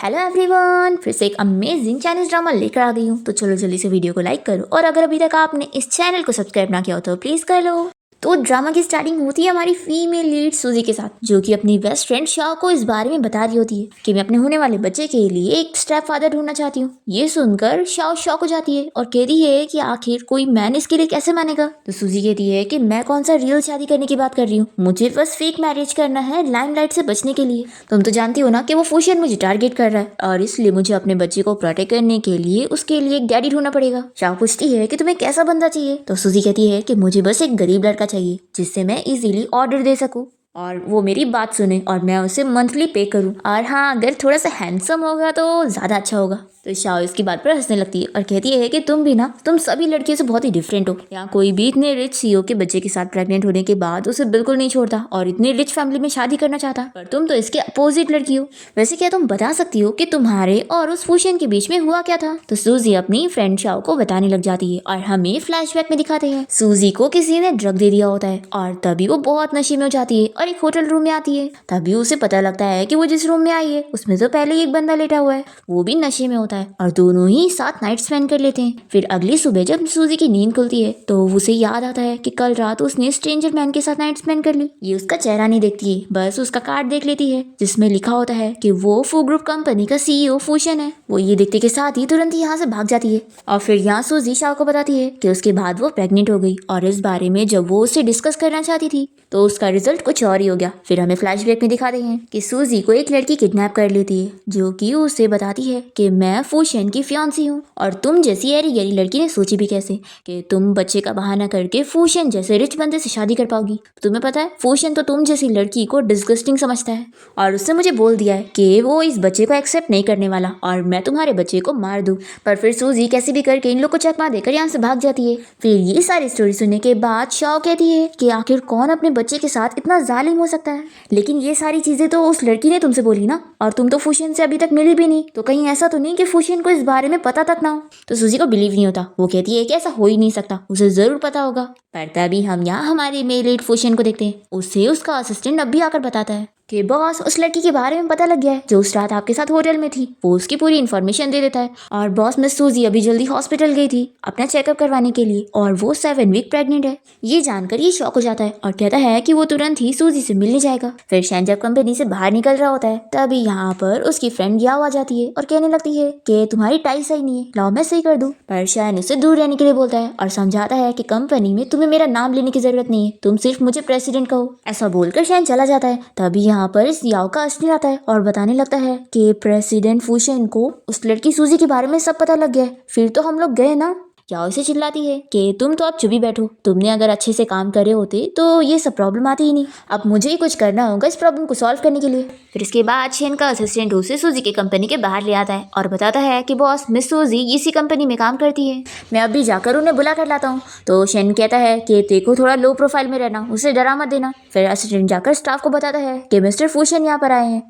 Hello everyone, फिर से एक अमेजिंग चाइनीज ड्रामा लेकर आ गई हूँ। तो चलो जल्दी से वीडियो को लाइक करो और अगर अभी तक आपने इस चैनल को सब्सक्राइब ना किया हो तो प्लीज कर लो। तो ड्रामा की स्टार्टिंग होती है हमारी फीमेल लीड सूजी के साथ, जो कि अपनी बेस्ट फ्रेंड शाओ को इस बारे में बता रही होती है कि मैं अपने होने वाले बच्चे के लिए एक स्टेप फादर ढूंढना चाहती हूँ। ये सुनकर शाओ शॉक हो जाती है और कहती है कि आखिर कोई मैन इसके लिए कैसे मानेगा। तो सूजी कहती है कि मैं कौन सा रियल शादी करने की बात कर रही हूँ, मुझे बस फेक मैरिज करना है लाइमलाइट से बचने के लिए। तुम तो जानती हो ना कि वो फूशियन मुझे टारगेट कर रहा है और इसलिए मुझे अपने बच्चे को प्रोटेक्ट करने के लिए उसके लिए एक डैडी ढूंढना पड़ेगा। शाओ पूछती है कि तुम्हें कैसा बंदा चाहिए, तो सूजी कहती है कि मुझे बस एक गरीब लड़का चाहिए जिससे मैं इजीली ऑर्डर दे सकूं और वो मेरी बात सुने और मैं उसे मंथली पे करूं। और हाँ, अगर थोड़ा सा हैंडसम होगा तो ज़्यादा अच्छा होगा। तो शाओ इसकी बात पर हंसने लगती है और कहती है कि तुम सभी लड़कियों से बहुत ही डिफरेंट हो। यहाँ कोई भी इतने रिच सीईओ के बच्चे के साथ प्रेग्नेंट होने के बाद उसे बिल्कुल नहीं छोड़ता और इतनी रिच फैमिली में शादी करना चाहता, पर तुम तो इसके अपोजिट लड़की हो। वैसे क्या तुम बता सकती हो कि तुम्हारे और उस फूशियन के बीच में हुआ क्या था? तो सूजी अपनी फ्रेंड शाओ को बताने लग जाती है और हमें फ्लैशबैक में दिखाते हैं सूजी को किसी ने ड्रग दे दिया होता है और तभी वो बहुत नशे में हो जाती है और एक होटल रूम में आती है। तभी उसे पता लगता है कि वो जिस रूम में आई है उसमें तो पहले ही एक बंदा लेटा हुआ है, वो भी नशे में होता है और दोनों ही साथ नाइट स्पेंड कर लेते हैं। फिर अगली सुबह जब सूजी की नींद खुलती है तो उसे याद आता है कि कल रात उसने स्ट्रेंजर मैन के साथ नाइट स्पेंड कर ली। ये उसका चेहरा नहीं देखती है, बस उसका कार्ड देख लेती है जिसमें लिखा होता है कि वो फू ग्रुप कंपनी का सीईओ फूशन है। वो ये देखते के साथ ही तुरंत यहाँ से भाग जाती है और फिर यहाँ सूजी शाओ को बताती है कि उसके बाद वो प्रेग्नेंट हो गई और इस बारे में जब वो उससे डिस्कस करना चाहती थी तो उसका रिजल्ट कुछ और ही हो गया। फिर हमें फ्लैशबैक में दिखाते हैं कि सूजी को एक लड़की किडनैप कर लेती है जो कि उसे बताती है कि मैं फूशन की फियांसी हूँ और तुम जैसी एरी गैरी लड़की ने सोची भी कैसे कि तुम बच्चे का बहाना करके फूशन जैसे रिच बंदे से शादी कर पाओगी। तुम्हें पता है फूशन तो तुम जैसी लड़की को डिस्गस्टिंग समझता है और उसने मुझे बोल दिया है कि वो इस बच्चे को एक्सेप्ट नहीं करने वाला और मैं तुम्हारे बच्चे को मार दूं। पर फिर सूजी कैसे भी करके इन लोग को चकमा देकर यहाँ से भाग जाती है। फिर ये सारी स्टोरी सुनने के बाद शाओ कहती है कि आखिर कौन अपने बच्चे के साथ इतना जालिम हो सकता है, लेकिन ये सारी चीजें तो उस लड़की ने तुमसे बोली ना और तुम तो फूशियन से अभी तक मिली भी नहीं, तो कहीं ऐसा तो नहीं कि फूशियन को इस बारे में पता तक ना हो। तो सूजी को बिलीव नहीं होता, वो कहती है कि ऐसा हो ही नहीं सकता, उसे जरूर पता होगा। पर तभी हम यहाँ हमारे मेल लीड फूशियन को देखते हैं। उसे उसका असिस्टेंट अब भी आकर बताता है कि बॉस उस लड़की के बारे में पता लग गया है जो उस रात आपके साथ होटल में थी। वो उसकी पूरी इन्फॉर्मेशन दे देता है और बॉस मिस सूजी अभी जल्दी हॉस्पिटल गई थी अपना चेकअप करवाने के लिए और वो 7 वीक प्रेग्नेंट है। ये जानकर ये शॉक हो जाता है और कहता है कि वो तुरंत ही सूजी से मिलने जाएगा। फिर शैन जब कंपनी से बाहर निकल रहा होता है तभी यहाँ पर उसकी फ्रेंड याओ आ जाती है और कहने लगती है कि तुम्हारी टाई सही नहीं है, लाओ मैं सही कर दूं। पर शैन उसे दूर रहने के लिए बोलता है और समझाता है कि कंपनी में तुम्हें मेरा नाम लेने की जरूरत नहीं है, तुम सिर्फ मुझे प्रेसिडेंट कहो। ऐसा बोलकर शैन चला जाता है। तभी यहाँ पर इस याओ का असिस्टेंट आता है और बताने लगता है कि प्रेसिडेंट फूशन को उस लड़की सूजी के बारे में सब पता लग गया है, फिर तो हम लोग गए ना। याओ इसे चिल्लाती है कि तुम तो अब चुप ही बैठो, तुमने अगर अच्छे से काम करे होते तो ये सब प्रॉब्लम आती ही नहीं, अब मुझे ही कुछ करना होगा इस प्रॉब्लम को सॉल्व करने के लिए। फिर इसके बाद शेन का असिस्टेंट उसे सूजी की कंपनी के बाहर ले आता है और बताता है कि बॉस मिस सूजी इसी कंपनी में काम करती है, मैं अभी जाकर उन्हें बुला कर लाता हूँ। तो शेन कहता है कि देखो थोड़ा लो प्रोफाइल में रहना, उसे डरा मत देना। फिर असिस्टेंट जाकर स्टाफ को बताता है कि मिस्टर फूशन यहाँ पर आए हैं।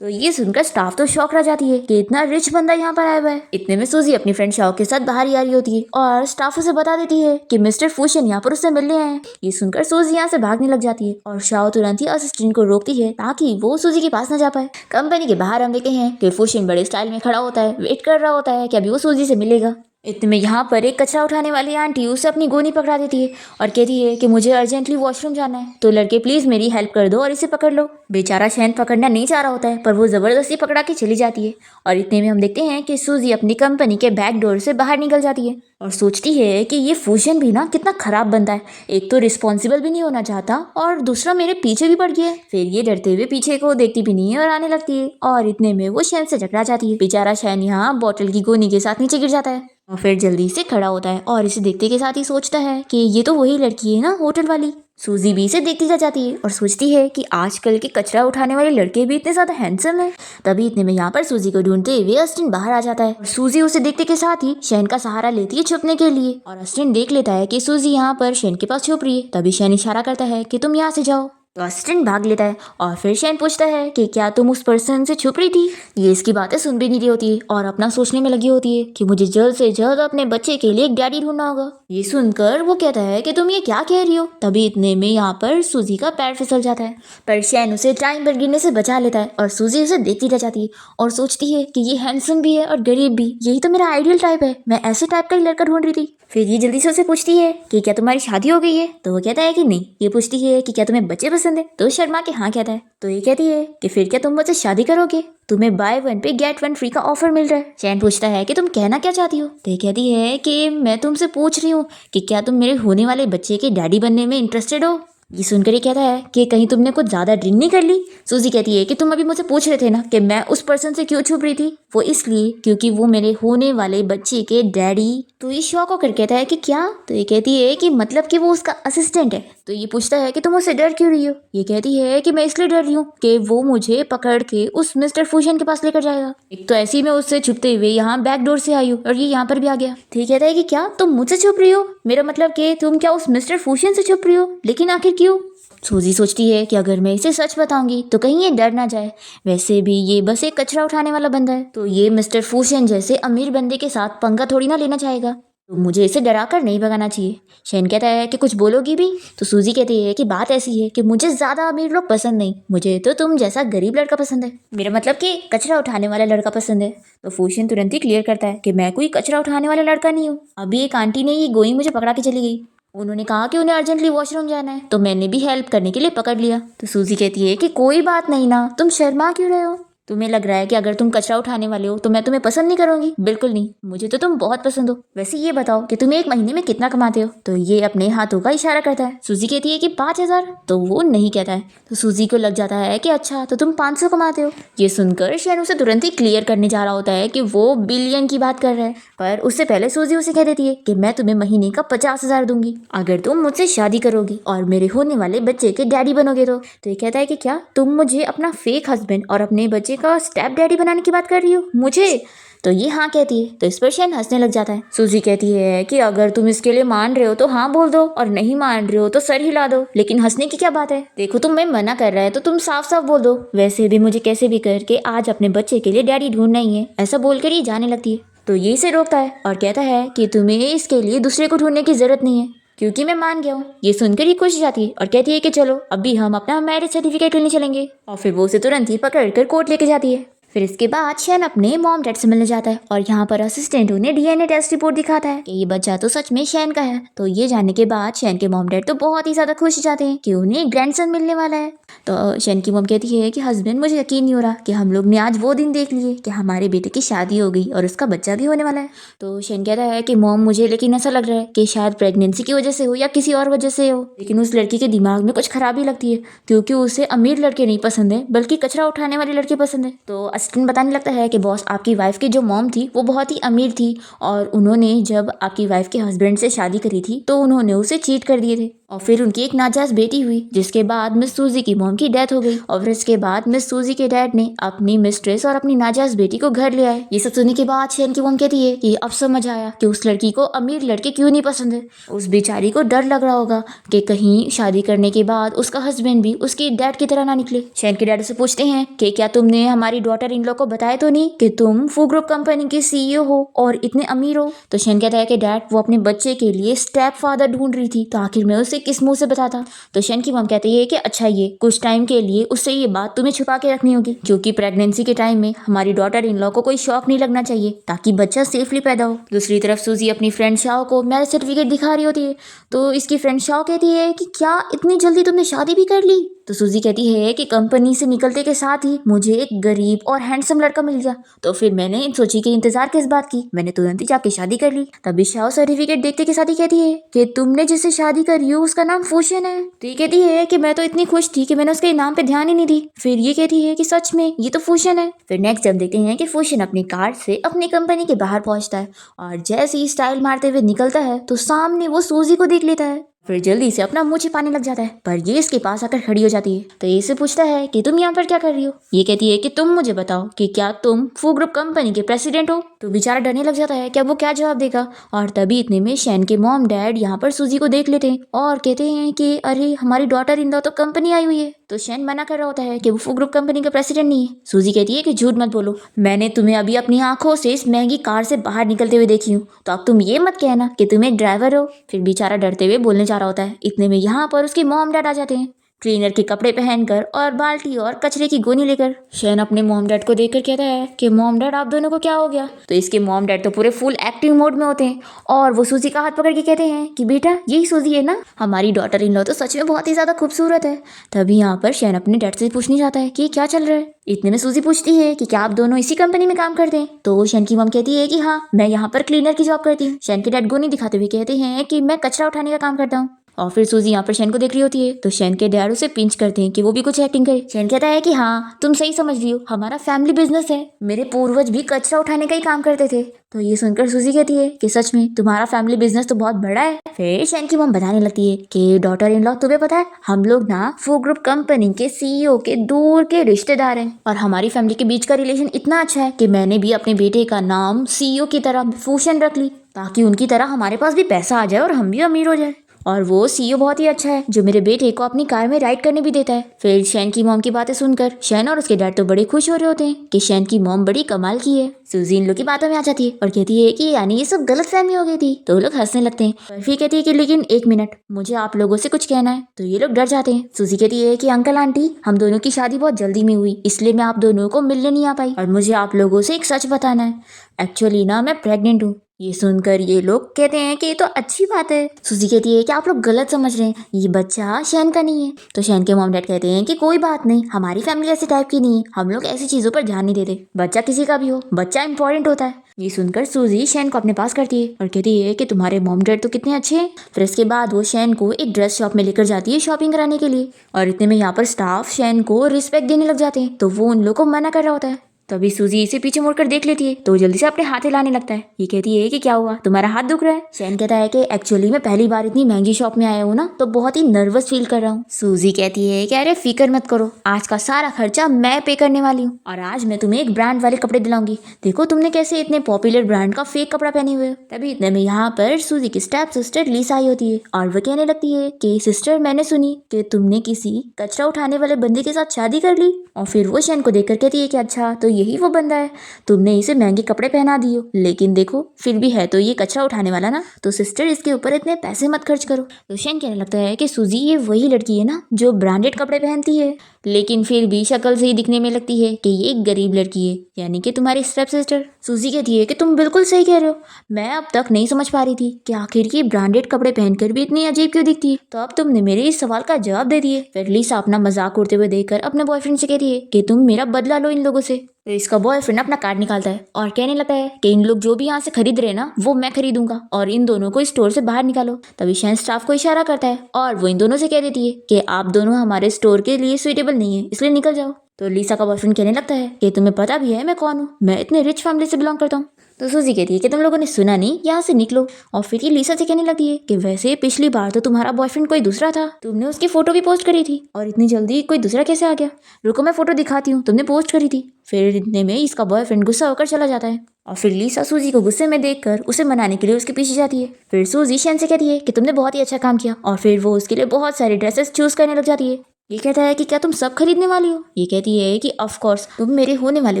तो ये सुनकर स्टाफ तो शॉक रह जाती है कि इतना रिच बंदा यहाँ पर आया हुआ है। इतने में सूजी अपनी फ्रेंड शाओ के साथ बाहर ही आ रही होती है और स्टाफ उसे बता देती है कि मिस्टर फूशन यहाँ पर उससे मिलने आए हैं। ये सुनकर सूजी यहाँ से भागने लग जाती है और शाओ तुरंत ही असिस्टेंट को रोकती है ताकि वो सूजी के पास न जा पाए। कंपनी के बाहर हम देखते हैं कि फूशन बड़े स्टाइल में खड़ा होता है, वेट कर रहा होता है कि अभी वो सूजी से मिलेगा। इतने में यहाँ पर एक कचरा उठाने वाली आंटी उसे अपनी गोनी पकड़ा देती है और कहती है कि मुझे अर्जेंटली वॉशरूम जाना है, तो लड़के प्लीज मेरी हेल्प कर दो और इसे पकड़ लो। बेचारा शैन पकड़ना नहीं चाह रहा होता है पर वो जबरदस्ती पकड़ा के चली जाती है और इतने में हम देखते हैं कि सूजी अपनी कंपनी के बैक डोर से बाहर निकल जाती है और सोचती है कि ये फूशन भी ना कितना खराब बनता है, एक तो रिस्पॉन्सिबल भी नहीं होना चाहता और दूसरा मेरे पीछे भी पड़ गया है। फिर ये डरते हुए पीछे को देखती भी नहीं है और आने लगती है और इतने में वो शैन से टकरा जाती है। बेचारा शैन यहाँ बॉटल की गोनी के साथ नीचे गिर जाता है और फिर जल्दी से खड़ा होता है और इसे देखते के साथ ही सोचता है कि ये तो वही लड़की है ना होटल वाली। सूजी भी इसे देखती जा जाती है और सोचती है कि आजकल के कचरा उठाने वाले लड़के भी इतने ज्यादा हैंडसम हैं। तभी इतने में यहाँ पर सूजी को ढूंढते हुए अस्टिन बाहर आ जाता है और सूजी उसे देखते के साथ ही शैन का सहारा लेती है छुपने के लिए और अस्टिन देख लेता है कि सूजी यहाँ पर शैन के पास छुप रही है। तभी शैन इशारा करता है कि तुम यहाँ से जाओ। तो असिस्टेंट भाग लेता है और फिर शैन पूछता है कि क्या तुम उस पर्सन से छुप रही थी। ये इसकी बातें सुन भी नहीं रही होती है और अपना सोचने में लगी होती है कि मुझे जल्द से जल्द अपने बच्चे के लिए एक डैडी ढूंढना होगा। ये सुनकर वो कहता है कि तुम ये क्या कह रही हो। तभी इतने में यहाँ पर सूजी का पैर फिसल जाता है, पर शैन उसे टाइम पर गिरने से बचा लेता है और सूजी उसे देखती रह जाती है और सोचती है कि ये हैंडसम भी है और गरीब भी, यही तो मेरा आइडियल टाइप है, मैं ऐसे टाइप का ही लड़का ढूंढ रही थी। फिर ये जल्दी से उसे पूछती है कि क्या तुम्हारी शादी हो गई है। तो वो कहता है कि नहीं। ये पूछती है कि क्या तुम्हें बच्चे पसंद है। तो शर्मा के हाँ कहता है। तो ये कहती है कि फिर क्या तुम मुझसे शादी करोगे, तुम्हें बाय वन पे गेट वन फ्री का ऑफर मिल रहा है। शैन पूछता है कि तुम कहना क्या चाहती हो। तो ये कहती है कि मैं तुमसे पूछ रही हूँ कि क्या तुम मेरे होने वाले बच्चे के डैडी बनने में इंटरेस्टेड हो। ये सुनकर ये कहता है कि कहीं तुमने कुछ ज्यादा ड्रिंक नहीं कर ली। सूजी कहती है कि तुम अभी मुझसे पूछ रहे थे ना कि मैं उस पर्सन से क्यों छुप रही थी, वो इसलिए क्योंकि वो मेरे होने वाले बच्चे के डैडी। तो ये शॉक होकर कहता है कि क्या। तो ये कहती है कि मतलब कि वो उसका असिस्टेंट है। तो ये पूछता है कि तुम उससे डर क्यों रही हो। ये कहती है कि मैं इसलिए डर रही हूँ कि वो मुझे पकड़ के उस मिस्टर फूशन के पास लेकर जाएगा। एक तो ऐसे ही मैं उससे छुपते हुए यहाँ बैक डोर से आई हूँ और ये यहाँ पर भी आ गया। तो ये कहता है कि क्या तुम मुझसे छुप रही हो, मेरा मतलब कि तुम क्या उस मिस्टर फूशन से छुप रही हो, लेकिन आखिर क्यों। सूजी सोचती है कि अगर मैं इसे सच बताऊंगी तो कहीं ये डर ना जाए, वैसे भी ये बस एक कचरा उठाने वाला बंदा है, तो ये मिस्टर फूशन जैसे अमीर बंदे के साथ पंगा थोड़ी ना लेना चाहेगा, तो मुझे इसे डरा कर नहीं भगाना चाहिए। शैन कहता है कि कुछ बोलोगी भी। तो सूजी कहती है कि बात ऐसी है कि मुझे ज्यादा अमीर लोग पसंद नहीं, मुझे तो तुम जैसा गरीब लड़का पसंद है, मेरा मतलब कि कचरा उठाने वाला लड़का पसंद है। तो फूशन तुरंत ही क्लियर करता है कि मैं कोई कचरा उठाने वाला लड़का नहीं हूँ। अभी एक आंटी ने ये गोई मुझे पकड़ा के चली गई, उन्होंने कहा कि उन्हें अर्जेंटली वॉशरूम जाना है, तो मैंने भी हेल्प करने के लिए पकड़ लिया। तो सूजी कहती है कि कोई बात नहीं ना, तुम शर्मा क्यों रहे हो, तुम्हें लग रहा है कि अगर तुम कचरा उठाने वाले हो तो मैं तुम्हें पसंद नहीं करूंगी, बिल्कुल नहीं, मुझे तो तुम बहुत पसंद हो। वैसे ये बताओ कि तुम एक महीने में कितना कमाते हो। तो ये अपने हाथों का इशारा करता है। सूजी कहती है कि 5,000। तो वो नहीं कहता है। तो सूजी को लग जाता है कि अच्छा तो तुम 500 कमाते हो। ये सुनकर शैन उसे तुरंत ही क्लियर करने जा रहा होता है कि वो बिलियन की बात कर रहा है, पर उससे पहले सूजी उसे कह देती है कि मैं तुम्हें महीने का 50,000 दूंगी अगर तुम मुझसे शादी करोगी और मेरे होने वाले बच्चे के डैडी बनोगे। तो ये कहता है कि क्या तुम मुझे अपना फेक हस्बैंड और अपने बच्चे का स्टेप डैडी बनाने की बात कर रही हो मुझे। तो ये हाँ कहती है। तो इस पर शैन हंसने लग जाता है। सूजी कहती है कि अगर तुम इसके लिए मान रहे हो तो हाँ बोल दो, और नहीं मान रहे हो तो सर हिला दो, लेकिन हंसने की क्या बात है, देखो तुम्हें मना कर रहा है तो तुम साफ साफ बोल दो, वैसे भी मुझे कैसे भी करके आज अपने बच्चे के लिए डैडी ढूंढना ही है, ऐसा बोलकर ये जाने लगती है। तो ये इसे रोकता है और कहता है कि तुम्हें इसके लिए दूसरे को ढूंढने की जरूरत नहीं है क्योंकि मैं मान गया हूँ। ये सुनकर ही खुश जाती है और कहती है कि चलो अभी हम अपना मैरिज सर्टिफिकेट लेने चलेंगे, और फिर वो उसे तुरंत ही पकड़ कर कोर्ट लेके जाती है। फिर इसके बाद शैन अपने मॉम डैड से मिलने जाता है और यहाँ पर असिस्टेंट उन्हें डीएनए टेस्ट रिपोर्ट दिखाता है कि ये बच्चा तो सच में शैन का है। तो ये जानने के बाद शैन के मॉम डैड तो बहुत ही ज्यादा खुश हो जाते हैं कि उन्हें ग्रैंडसन मिलने वाला है। तो शैन की मॉम कहती है कि हस्बैंड मुझे यकीन नहीं हो रहा कि हम लोग ने आज वो दिन देख लिए कि हमारे बेटे की शादी हो गई और उसका बच्चा भी होने वाला है। तो शैन कहता है कि मॉम मुझे लेकिन ऐसा लग रहा है कि शायद प्रेगनेंसी की वजह से हो या किसी और वजह से हो, लेकिन उस लड़की के दिमाग में कुछ खराबी लगती है क्योंकि उसे अमीर लड़के नहीं पसंद है बल्कि कचरा उठाने वाले लड़के पसंद है। तो असिस्टेंट बताने लगता है कि बॉस आपकी वाइफ की जो मॉम थी वो बहुत ही अमीर थी और उन्होंने जब आपकी वाइफ के हस्बैंड से शादी करी थी तो उन्होंने उसे चीट कर दिए थे और फिर उनकी एक नाजायज बेटी हुई जिसके बाद मिस सूजी की मॉम की डेथ हो गई और फिर इसके बाद मिस सूजी के डैड ने अपनी मिस्ट्रेस और अपनी नाजायज बेटी को घर ले आए। ये सब सुनने के बाद शैन की मॉम कहती है कि अब समझ आया कि उस लड़की को अमीर लड़के क्यों नहीं पसंद है। उस बेचारी को डर लग रहा होगा कि कहीं शादी करने के बाद उसका हस्बैंड भी उसकी डैड की तरह ना निकले। शैन के डैड से पूछते हैं कि क्या तुमने हमारी डॉटर इन लॉ को बताया तो नहीं कि तुम फू ग्रुप कंपनी के सीईओ हो और इतने अमीर हो। तो शैन कहता है कि डैड वो अपने बच्चे के लिए स्टेप फादर ढूंढ रही थी तो आखिर मैं उसे किस मुंह से बताता। तो शैन की मॉम कहती है कि अच्छा ये कुछ टाइम के लिए उससे ये बात तुम्हें छुपा के रखनी होगी क्योंकि प्रेगनेंसी के टाइम में हमारी डॉटर इन लॉ को कोई शौक नहीं लगना चाहिए ताकि बच्चा सेफली पैदा हो। दूसरी तरफ सूजी अपनी फ्रेंड शाओ को मैरिज सर्टिफिकेट दिखा रही होती है तो इसकी फ्रेंड शाओ कहती है कि क्या इतनी जल्दी तुमने शादी भी कर ली। तो सूजी कहती है कि कंपनी से निकलते के साथ ही मुझे एक गरीब और हैंडसम लड़का मिल गया तो फिर मैंने सोची कि इंतजार किस बात की, मैंने तुरंत ही जाके शादी कर ली। तभी शाओ सर्टिफिकेट देखते के साथ ही कहती है कि तुमने जिससे शादी करी हो उसका नाम फूशन है। तो ये कहती है कि मैं तो इतनी खुश थी कि मैंने उसके नाम पे ध्यान ही नहीं दी। फिर ये कहती है कि सच में ये तो फूशन है। फिर नेक्स्ट जब देखते हैं कि फूशन अपनी कार से अपनी कंपनी के बाहर पहुंचता है और जैसे ही स्टाइल मारते हुए निकलता है तो सामने वो सूजी को देख लेता है। फिर जल्दी से अपना मुंह छिपाने लग जाता है, पर ये इसके पास आकर खड़ी हो जाती है। तो ये इससे पूछता है कि तुम यहाँ पर क्या कर रही हो। ये कहती है कि तुम मुझे बताओ कि क्या तुम फू ग्रुप कंपनी के प्रेसिडेंट हो। तो बेचारा डरने लग जाता है कि अब वो क्या जवाब देगा। और तभी इतने में शैन के मॉम डैड यहाँ पर सूजी को देख लेते हैं और कहते हैं कि अरे हमारी डॉटर इन लॉ तो कंपनी आई हुई है। तो शैन मना कर रहा होता है कि वो फू ग्रुप कंपनी का प्रेसिडेंट नहीं है। सूजी कहती है कि झूठ मत बोलो, मैंने तुम्हें अभी अपनी आंखों से इस महंगी कार से बाहर निकलते हुए देखी हूँ, तो अब तुम ये मत कहना कि तुम एक ड्राइवर हो। फिर बेचारा डरते हुए बोलने जा रहा होता है। इतने में यहाँ पर उसके मॉम डैड आ जाते हैं, क्लीनर के कपड़े पहनकर और बाल्टी और कचरे की गोनी लेकर। शैन अपने मॉम डैड को देखकर कहता है कि मॉम डैड आप दोनों को क्या हो गया। तो इसके मॉम डैड तो पूरे फुल एक्टिंग मोड में होते हैं और वो सूजी का हाथ पकड़ के कहते हैं कि बेटा यही सूजी है ना, हमारी डॉटर इन लॉ तो सच में बहुत ही ज्यादा खूबसूरत है। तभी यहाँ पर शैन अपने डैड से पूछने जाता है कि क्या चल रहा है। इतने में सूजी पूछती है कि क्या आप दोनों इसी कंपनी में काम करते हैं। तो शैन की मॉम कहती है कि हाँ, मैं यहाँ पर क्लीनर की जॉब करती हूँ। शैन के डैड गोनी दिखाते हुए कहते हैं कि मैं कचरा उठाने का काम करता हूँ। और फिर सूजी यहाँ पर शैन को देख रही होती है, तो शैन के डैड उसे पिंच करते हैं कि वो भी कुछ एक्टिंग करे। शैन कहता है कि हाँ तुम सही समझ रही हो, हमारा फैमिली बिजनेस है, मेरे पूर्वज भी कचरा उठाने का ही काम करते थे। तो ये सुनकर सूजी कहती है कि सच में तुम्हारा फैमिली बिजनेस तो बहुत बड़ा है। फिर शैन की मॉम बताने लगती है कि डॉटर इन लॉ तुम्हें पता है हम लोग ना फू ग्रुप कंपनी के सीईओ के दूर के रिश्तेदार हैं और हमारी फैमिली के बीच का रिलेशन इतना अच्छा है कि मैंने भी अपने बेटे का नाम सीईओ की तरह फूशन रख ली, ताकि उनकी तरह हमारे पास भी पैसा आ जाए और हम भी अमीर हो जाए। और वो सीईओ बहुत ही अच्छा है जो मेरे बेटे को अपनी कार में राइड करने भी देता है। फिर शैन की मॉम की बातें सुनकर शैन और उसके डैड तो बड़े खुश हो रहे होते हैं कि शैन की मॉम बड़ी कमाल की है। सूजी इन लोग की बातों में आ जाती है और कहती है कि यानी ये सब गलतफहमी हो गई थी। तो वो लोग हंसने लगते हैं। बर्फी कहती है कि लेकिन एक मिनट, मुझे आप लोगों से कुछ कहना है। तो ये लोग डर जाते हैं। सूजी कहती है कि अंकल आंटी हम दोनों की शादी बहुत जल्दी में हुई, इसलिए मैं आप दोनों को मिलने नहीं आ पाई और मुझे आप लोगों से एक सच बताना है। एक्चुअली ना मैं प्रेग्नेंट हूँ। ये सुनकर ये लोग कहते हैं कि ये तो अच्छी बात है। सूजी कहती है कि आप लोग गलत समझ रहे हैं, ये बच्चा शैन का नहीं है। तो शैन के मॉम डैड कहते हैं कि कोई बात नहीं, हमारी फैमिली ऐसे टाइप की नहीं है, हम लोग ऐसी चीजों पर ध्यान नहीं देते, बच्चा किसी का भी हो, बच्चा इंपॉर्टेंट होता है। ये सुनकर सूजी शैन को अपने पास करती है और कहती है कि तुम्हारे मॉम डैड तो कितने अच्छे हैं। फिर इसके बाद वो शैन को एक ड्रेस शॉप में लेकर जाती है शॉपिंग कराने के लिए। और इतने में यहाँ पर स्टाफ शैन को रिस्पेक्ट देने लग जाते हैं, तो वो उन लोग को मना कर रहा होता है। तभी सूजी इसे पीछे मुड़कर देख लेती है, तो जल्दी से अपने हाथ हिलाने लगता है। ये कहती है कि क्या हुआ, तुम्हारा हाथ दुख रहा है। शैन कहता है कि एक्चुअली मैं पहली बार इतनी महंगी शॉप में आया हूँ ना, तो बहुत ही नर्वस फील कर रहा हूँ। सूजी कहती है कि अरे फिक्र मत करो, आज का सारा खर्चा मैं पे करने वाली हूँ और आज मैं तुम्हें एक ब्रांड वाले कपड़े दिलाऊंगी। देखो तुमने कैसे इतने पॉपुलर ब्रांड का फेक कपड़ा पहने हुए हो। तभी इतने में यहाँ पर सूजी की स्टेप सिस्टर लीसा आई होती है और वो कहने लगती है कि सिस्टर मैंने सुनी कि तुमने किसी कचरा उठाने वाले बंदे के साथ शादी कर ली। और फिर वो शैन को देखकर कहती है कि अच्छा तो यही वो बंदा है, तुमने इसे महंगे कपड़े पहना दिए, लेकिन देखो फिर भी है तो ये कचरा उठाने वाला ना, तो सिस्टर इसके ऊपर इतने पैसे मत खर्च करो। तो शैन कहने लगता है कि सूजी ये वही लड़की है ना जो ब्रांडेड कपड़े पहनती है, लेकिन फिर भी शक्ल से ही दिखने में लगती है कि ये एक गरीब लड़की है, यानी कि तुम्हारी स्टेप सिस्टर। सूजी कहती है कि तुम बिल्कुल सही कह रहे हो, मैं अब तक नहीं समझ पा रही थी कि आखिर ये ब्रांडेड कपड़े पहनकर भी इतनी अजीब क्यों दिखती है, तो अब तुमने मेरे इस सवाल का जवाब दे दिए। फिर लीसा अपना मजाक उड़ते हुए देखकर अपने बॉयफ्रेंड से कहती है कि तुम मेरा बदला लो इन लोगों से। तो इसका बॉयफ्रेंड अपना कार्ड निकालता है और कहने लगता है कि इन लोग जो भी यहाँ से खरीद रहे हैं ना वो मैं खरीदूंगा और इन दोनों को स्टोर से बाहर निकालो। तभी शैन स्टाफ को इशारा करता है और वो इन दोनों से कह देती है कि आप दोनों हमारे स्टोर के लिए सुइटेबल नहीं है, इसलिए निकल जाओ। तो लीसा का बॉयफ्रेंड कहने लगता है कि तुम्हें पता भी है मैं कौन हूँ, मैं इतने रिच फैमिली से बिलोंग करता हूँ। तो सूजी कहती है कि तुम लोगों ने सुना नहीं, यहाँ से निकलो। और फिर ये लीसा से कहने लगती है कि वैसे पिछली बार तो तुम्हारा बॉयफ्रेंड कोई दूसरा था, तुमने उसकी फोटो भी पोस्ट करी थी और इतनी जल्दी कोई दूसरा कैसे आ गया, रुको मैं फोटो दिखाती हूँ, तुमने पोस्ट करी थी। फिर इतने में इसका बॉयफ्रेंड गुस्सा होकर चला जाता है और फिर लीसा सूजी को गुस्से में देखकर उसे मनाने के लिए उसके पीछे जाती है। फिर सूजी शैन से कहती है कि तुमने बहुत ही अच्छा काम किया और फिर वो उसके लिए बहुत सारी ड्रेसेस चूज करने लग जाती है। ये कहता है कि क्या तुम सब खरीदने वाली हो। ये कहती है कि ऑफ कोर्स तुम मेरे होने वाले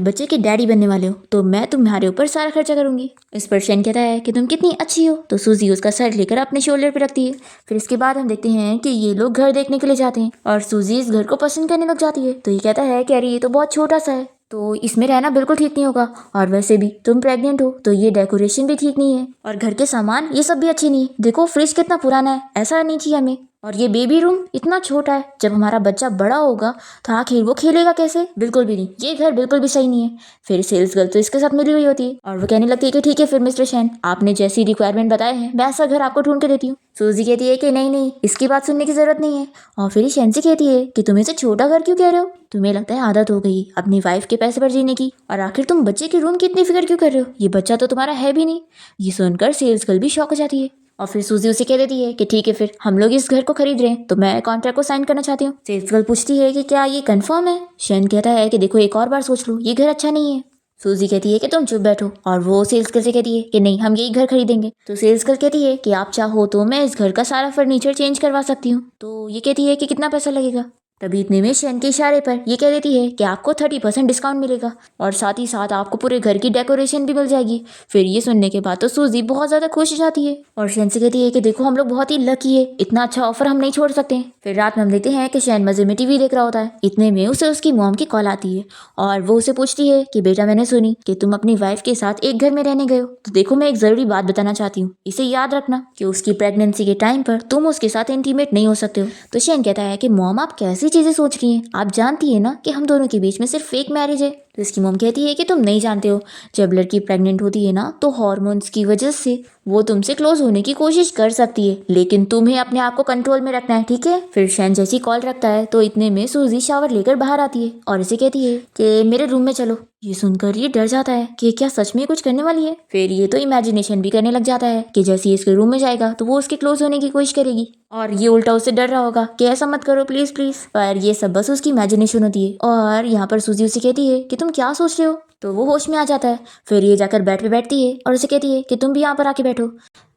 बच्चे के डैडी बनने वाले हो, तो मैं तुम्हारे ऊपर सारा खर्चा करूंगी। इस पर शैन कहता है कि तुम कितनी अच्छी हो। तो सूजी उसका सर लेकर अपने शोल्डर पे रखती है। फिर इसके बाद हम देखते हैं कि ये लोग घर देखने के लिए जाते हैं और सूजी इस घर को पसंद करने लग जाती है। तो ये कहता है कि अरे ये तो बहुत छोटा सा है, तो इसमें रहना बिल्कुल ठीक नहीं होगा, और वैसे भी तुम प्रेग्नेंट हो तो ये डेकोरेशन भी ठीक नहीं है और घर के सामान ये सब भी अच्छे नहीं है। देखो फ्रिज कितना पुराना है, ऐसा नहीं चाहिए हमें, और ये बेबी रूम इतना छोटा है, जब हमारा बच्चा बड़ा होगा तो आखिर वो खेलेगा कैसे, बिल्कुल भी नहीं, ये घर बिल्कुल भी सही नहीं है। फिर सेल्स गर्ल तो इसके साथ मिली हुई होती है और वो कहने लगती है कि ठीक है फिर मिस्टर शैन, आपने जैसी रिक्वायरमेंट बताए हैं वैसा घर आपको ढूंढ के देती हूँ। सूजी कहती है कि नहीं नहीं, इसकी बात सुनने की जरूरत नहीं है। और फिर शैन से कहती है कि तुम इसे छोटा घर क्यों कह रहे हो, तुम्हें लगता है आदत हो गई अपनी वाइफ के पैसे पर जीने की, और आखिर तुम बच्चे के रूम की इतनी फिक्र क्यों कर रहे हो, ये बच्चा तो तुम्हारा है भी नहीं। ये सुनकर सेल्स गर्ल भी शॉक हो जाती है और फिर सूजी उसे कह देती है कि ठीक है, फिर हम लोग इस घर को खरीद रहे हैं तो मैं कॉन्ट्रैक्ट को साइन करना चाहती हूँ। सेल्स गर्ल पूछती है कि क्या ये कंफर्म है। शेन कहता है कि देखो एक और बार सोच लो, ये घर अच्छा नहीं है। सूजी कहती है कि तुम चुप बैठो, और वो सेल्स गर्ल से कहती है कि नहीं, हम यही घर खरीदेंगे। तो सेल्स गर्ल कहती है कि आप चाहो तो मैं इस घर का सारा फर्नीचर चेंज करवा सकती हूँ। तो ये कहती है कि कितना पैसा लगेगा। तभी इतने में शेन के इशारे पर ये कह देती है कि आपको 30% डिस्काउंट मिलेगा और साथ ही साथ आपको पूरे घर की डेकोरेशन भी मिल जाएगी। फिर ये सुनने के बाद तो सूजी बहुत ज़्यादा खुश हो जाती है और शेन से कहती है कि देखो हम लोग बहुत ही लकी है, इतना अच्छा ऑफर हम नहीं छोड़ सकते। फिर रात में हम देखते हैं कि शेन मजे में टीवी देख रहा होता है। इतने में उसे उसकी मॉम की कॉल आती है और वो उसे पूछती है कि बेटा, मैंने सुनी कि तुम अपनी वाइफ के साथ एक घर में रहने गए हो, तो देखो मैं एक ज़रूरी बात बताना चाहती हूँ, इसे याद रखना कि उसकी प्रेगनेंसी के टाइम पर तुम उसके साथ इंटीमेट नहीं हो सकते हो। तो शेन कहता है कि मॉम आप कैसी चीज़ें सोच रही हैं, आप जानती है ना कि हम दोनों के बीच में सिर्फ फेक मैरिज है। तो इसकी मॉम कहती है कि तुम नहीं जानते हो, जब लड़की प्रेग्नेंट होती है ना तो हॉर्मोन्स की वजह से वो तुमसे क्लोज होने की कोशिश कर सकती है, लेकिन तुम्हें अपने आप को कंट्रोल में रखना है, ठीक है। फिर शेन जैसी कॉल रखता है तो इतने में सूजी शावर लेकर बाहर आती है और इसे कहती है कि मेरे रूम में चलो। ये सुनकर ये डर जाता है कि क्या सच में कुछ करने वाली है। फिर ये तो इमेजिनेशन भी करने लग जाता है कि जैसे ही इसके रूम में जाएगा तो वो उसके क्लोज होने की कोशिश करेगी और ये उल्टा उससे डर रहा होगा कि ऐसा मत करो प्लीज प्लीज। पर ये सब बस उसकी इमेजिनेशन होती है और यहाँ पर सूजी उसे कहती है कि तुम क्या सोच रहे हो। तो वो होश में आ जाता है। फिर ये जाकर बेड पे बैठती है और उसे कहती है कि तुम भी यहाँ पर आके बैठो।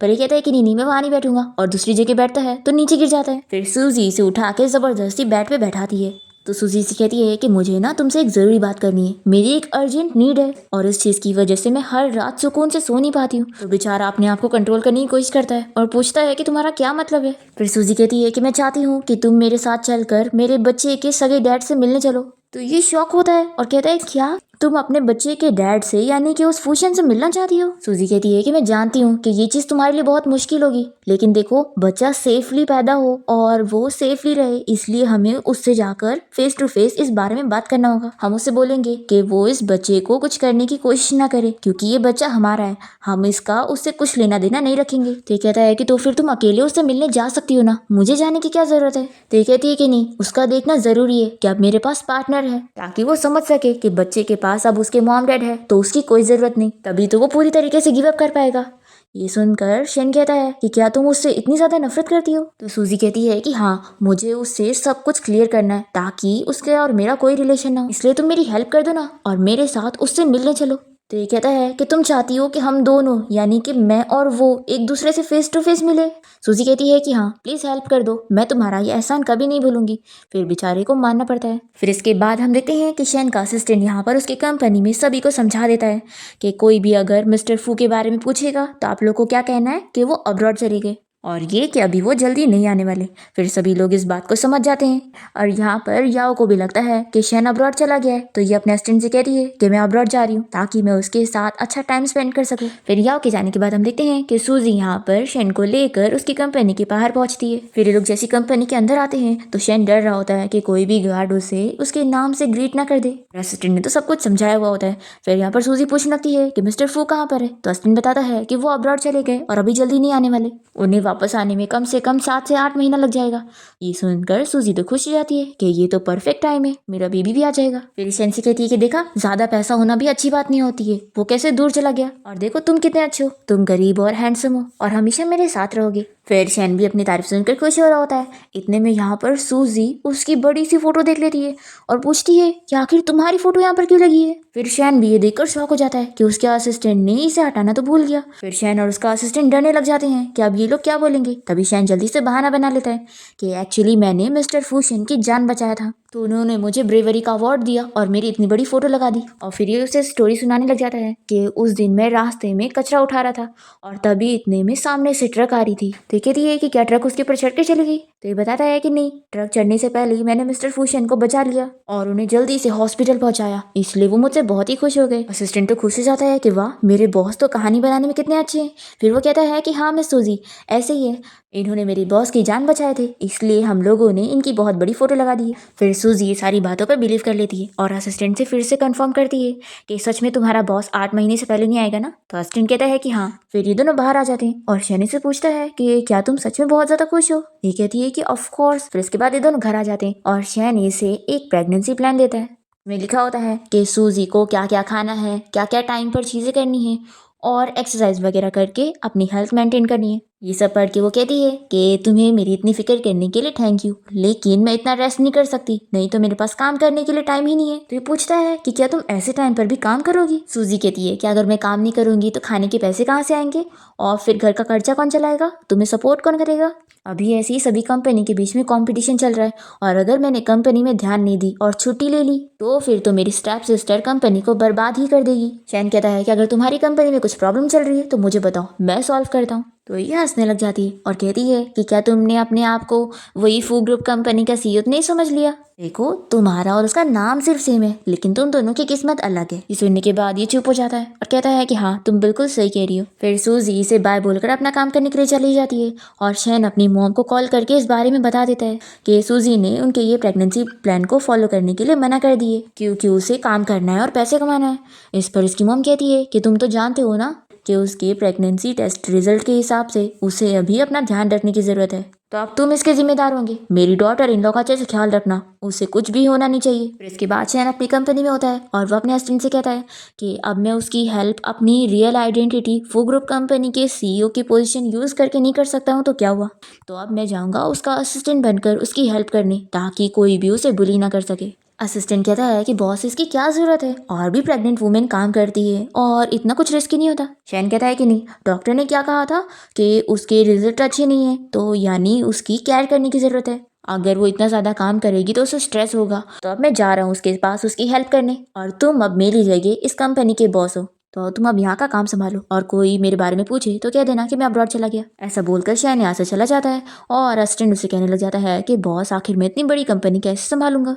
पर ये कहता है कि नहीं मैं वहाँ नहीं बैठूंगा और दूसरी जगह बैठता है तो नीचे गिर जाता है। फिर सूजी इसे उठा के जबरदस्ती बेड पे बैठाती है। तो सूजी से कहती है कि मुझे ना तुमसे एक ज़रूरी बात करनी है, मेरी एक अर्जेंट नीड है और इस चीज़ की वजह से मैं हर रात सुकून से सो नहीं पाती हूँ। तो बेचारा अपने आप को कंट्रोल करने की कोशिश करता है और पूछता है कि तुम्हारा क्या मतलब है। फिर सूजी कहती है कि मैं चाहती हूँ कि तुम मेरे साथ चलकर मेरे बच्चे के सगे डैड से मिलने चलो। तो ये शॉक होता है और कहता है क्या तुम अपने बच्चे के डैड से यानी कि उस फूशन से मिलना चाहती हो। सूजी कहती है कि मैं जानती हूँ कि ये चीज़ तुम्हारे लिए बहुत मुश्किल होगी, लेकिन देखो बच्चा सेफली पैदा हो और वो सेफली रहे, इसलिए हमें उससे जाकर फेस टू फेस इस बारे में बात करना होगा। हम उससे बोलेंगे कि वो इस बच्चे को कुछ करने की कोशिश ना करे क्योंकि ये बच्चा हमारा है, हम इसका उससे कुछ लेना देना नहीं रखेंगे। तो कहता है कि तो फिर तुम अकेले उससे मिलने जा सकती हो ना, मुझे जाने की क्या जरूरत है। तो कहती है कि नहीं, उसका देखना जरूरी है कि अब मेरे पास पार्टनर है ताकि वो समझ सके कि बच्चे के पास अब उसके मॉम डैड है तो उसकी कोई जरूरत नहीं, तभी तो वो पूरी तरीके से गिव अप कर पाएगा। ये सुनकर शेन कहता है कि क्या तुम उससे इतनी ज्यादा नफरत करती हो। तो सूजी कहती है कि हाँ, मुझे उससे सब कुछ क्लियर करना है ताकि उसके और मेरा कोई रिलेशन ना हो, इसलिए तुम मेरी हेल्प कर दो ना और मेरे साथ उससे मिलने चलो। तो ये कहता है कि तुम चाहती हो कि हम दोनों यानी कि मैं और वो एक दूसरे से फेस टू फेस मिले। सूजी कहती है कि हाँ प्लीज हेल्प कर दो, मैं तुम्हारा ये एहसान कभी नहीं भूलूंगी। फिर बेचारे को मानना पड़ता है। फिर इसके बाद हम देखते हैं कि शेन का असिस्टेंट यहाँ पर उसकी कंपनी में सभी को समझा देता है कि कोई भी अगर मिस्टर फू के बारे में पूछेगा तो आप लोग को क्या कहना है कि वो अब्रॉड चले गए और ये कि अभी वो जल्दी नहीं आने वाले। फिर सभी लोग इस बात को समझ जाते हैं और यहाँ पर याओ को भी लगता है कि शेन अब्रॉड चला गया है, तो ये अपने असिस्टेंट से कहती है कि मैं अब्रॉड जा रही हूँ ताकि मैं उसके साथ अच्छा टाइम स्पेंड कर सकूँ। फिर याओ के जाने के बाद हम देखते हैं कि सूजी यहाँ पर शेन को लेकर उसकी कंपनी के बाहर पहुंचती है। फिर ये लोग जैसी कंपनी के अंदर आते हैं तो शेन डर रहा होता है कि कोई भी गार्ड उसे उसके नाम से ग्रीट ना कर दे। असिस्टेंट ने तो सब कुछ समझाया हुआ होता है। फिर यहाँ पर सूजी पूछने लगती है कि मिस्टर फू कहाँ पर है, तो असिस्टेंट बताता है कि वो अब्रॉड चले गए और अभी जल्दी नहीं आने वाले, उन्हें वापस आने में कम से कम 7 से 8 महीना लग जाएगा। ये सुनकर सूजी तो खुश हो जाती है कि ये तो परफेक्ट टाइम है, मेरा बेबी भी आ जाएगा। फिर शेन से कहती है कि देखा, ज्यादा पैसा होना भी अच्छी बात नहीं होती है, वो कैसे दूर चला गया और देखो तुम कितने अच्छे हो, तुम गरीब और हैंडसम हो और हमेशा मेरे साथ रहोगे। फिर शेन भी अपनी तारीफ सुनकर खुश हो रहा होता है। इतने में यहाँ पर सूजी उसकी बड़ी सी फोटो देख लेती है और पूछती है कि आखिर तुम्हारी फोटो यहाँ पर क्यों लगी है। फिर शेन भी ये देखकर शॉक हो जाता है कि उसके असिस्टेंट ने इसे हटाना तो भूल गया। फिर शेन और उसका असिस्टेंट डरने लग जाते हैं कि अब ये लोग क्या बोलेंगे। तभी शेन जल्दी से बहाना बना लेता है कि एक्चुअली मैंने मिस्टर फूशन की जान बचाया था, तो उन्होंने मुझे ब्रेवरी का अवार्ड दिया और मेरी इतनी बड़ी फोटो लगा दी। और फिर ये उसे स्टोरी सुनाने लग जाता है कि उस दिन मैं रास्ते में कचरा उठा रहा था और तभी इतने में सामने से ट्रक आ रही थी। तो कहती है कि क्या ट्रक उसके ऊपर चढ़ के चली गई। तो ये बताता है कि नहीं, ट्रक चढ़ने से पहले ही मैंने मिस्टर फूशन को बचा लिया और उन्हें जल्दी से हॉस्पिटल पहुंचाया, इसलिए वो मुझसे बहुत ही खुश हो गए। असिस्टेंट तो खुश हो जाता है कि वाह, मेरे बॉस तो कहानी बनाने में कितने अच्छे हैं। फिर वो कहता है कि हाँ मिस सूजी, ऐसे ही है, इन्होंने मेरी बॉस की जान बचाए थे, इसलिए हम लोगों ने इनकी बहुत बड़ी फोटो लगा दी है। फिर सूजी ये सारी बातों पर बिलीव कर लेती है और असिस्टेंट से फिर से कंफर्म करती है कि सच में तुम्हारा बॉस 8 महीने से पहले नहीं आएगा ना। तो असिस्टेंट कहता है कि हाँ। फिर ये दोनों बाहर आ जाते हैं और शनि से पूछता है कि क्या तुम सच में बहुत ज्यादा खुश हो। ये कहती है कि ऑफ कोर्स। फिर इसके बाद ये दोनों घर आ जाते हैं और शनि से एक प्रेगनेंसी प्लान देता है। में लिखा होता है कि सूजी को क्या क्या खाना है, क्या क्या टाइम पर चीज़ें करनी है और एक्सरसाइज वगैरह करके अपनी हेल्थ मेंटेन करनी है। ये सब पढ़ के वो कहती है कि तुम्हें मेरी इतनी फिक्र करने के लिए थैंक यू, लेकिन मैं इतना रेस्ट नहीं कर सकती, नहीं तो मेरे पास काम करने के लिए टाइम ही नहीं है। तो ये पूछता है कि क्या तुम ऐसे टाइम पर भी काम करोगी। सूजी कहती है कि अगर मैं काम नहीं करूंगी तो खाने के पैसे कहाँ से आएंगे, और फिर घर का खर्चा कौन चलाएगा, तुम्हें सपोर्ट कौन करेगा। अभी ऐसे ही सभी कंपनी के बीच में कंपटीशन चल रहा है, और अगर मैंने कंपनी में ध्यान नहीं दी और छुट्टी ले ली तो फिर तो मेरी स्टेप सिस्टर कंपनी को बर्बाद ही कर देगी। शैन कहता है कि अगर तुम्हारी कंपनी में कुछ प्रॉब्लम चल रही है तो मुझे बताओ, मैं सॉल्व करता हूँ। तो ये हंसने लग जाती है और कहती है कि क्या तुमने अपने आप को वही फू ग्रुप कंपनी का सीईओ नहीं समझ लिया। देखो, तुम्हारा और उसका नाम सिर्फ सेम है, लेकिन तुम दोनों की किस्मत अलग है। ये सुनने के बाद ये चुप हो जाता है और कहता है कि हाँ, तुम बिल्कुल सही कह रही हो। फिर सूजी इसे बाय बोलकर अपना काम करने के लिए चली जाती है, और शैन अपनी मॉम को कॉल करके इस बारे में बता देता है कि सूजी ने उनके ये प्रेगनेंसी प्लान को फॉलो करने के लिए मना कर दिए, क्योंकि उसे काम करना है और पैसे कमाना है। इस पर उसकी मॉम कहती है कि तुम तो जानते हो ना कि उसके प्रेगनेंसी टेस्ट रिजल्ट के हिसाब से उसे अभी अपना ध्यान रखने की ज़रूरत है, तो अब तुम इसके जिम्मेदार होंगे। मेरी डॉटर इन लॉ का अच्छे से ख्याल रखना, उसे कुछ भी होना नहीं चाहिए। फिर इसके बाद शैन अपनी कंपनी में होता है और वो अपने असिस्टेंट से कहता है कि अब मैं उसकी हेल्प अपनी रियल आइडेंटिटी फू ग्रुप कंपनी के सीईओ की पोजीशन यूज़ करके नहीं कर सकता हूँ तो क्या हुआ। तो अब मैं जाऊँगा उसका असिस्टेंट बनकर उसकी हेल्प करने, ताकि कोई भी उसे बुली ना कर सके। असिस्टेंट कहता है कि बॉस, इसकी क्या ज़रूरत है, और भी प्रेग्नेंट वुमेन काम करती है और इतना कुछ रिस्क नहीं होता। शैन कहता है कि नहीं, डॉक्टर ने क्या कहा था कि उसके रिजल्ट अच्छे नहीं है, तो यानी उसकी केयर करने की ज़रूरत है। अगर वो इतना ज़्यादा काम करेगी तो उसे स्ट्रेस होगा, तो अब मैं जा रहा हूँ उसके पास उसकी हेल्प करने, और तुम अब मेरी जगह इस कंपनी के बॉस हो, तो तुम अब यहाँ का काम संभालो, और कोई मेरे बारे में पूछे तो कह देना कि मैं अब्रॉड चला गया। ऐसा बोलकर शैन यहाँ से चला जाता है, और असिस्टेंट उसे कहने लग जाता है कि बॉस, आखिर मैं इतनी बड़ी कंपनी कैसे संभालूंगा।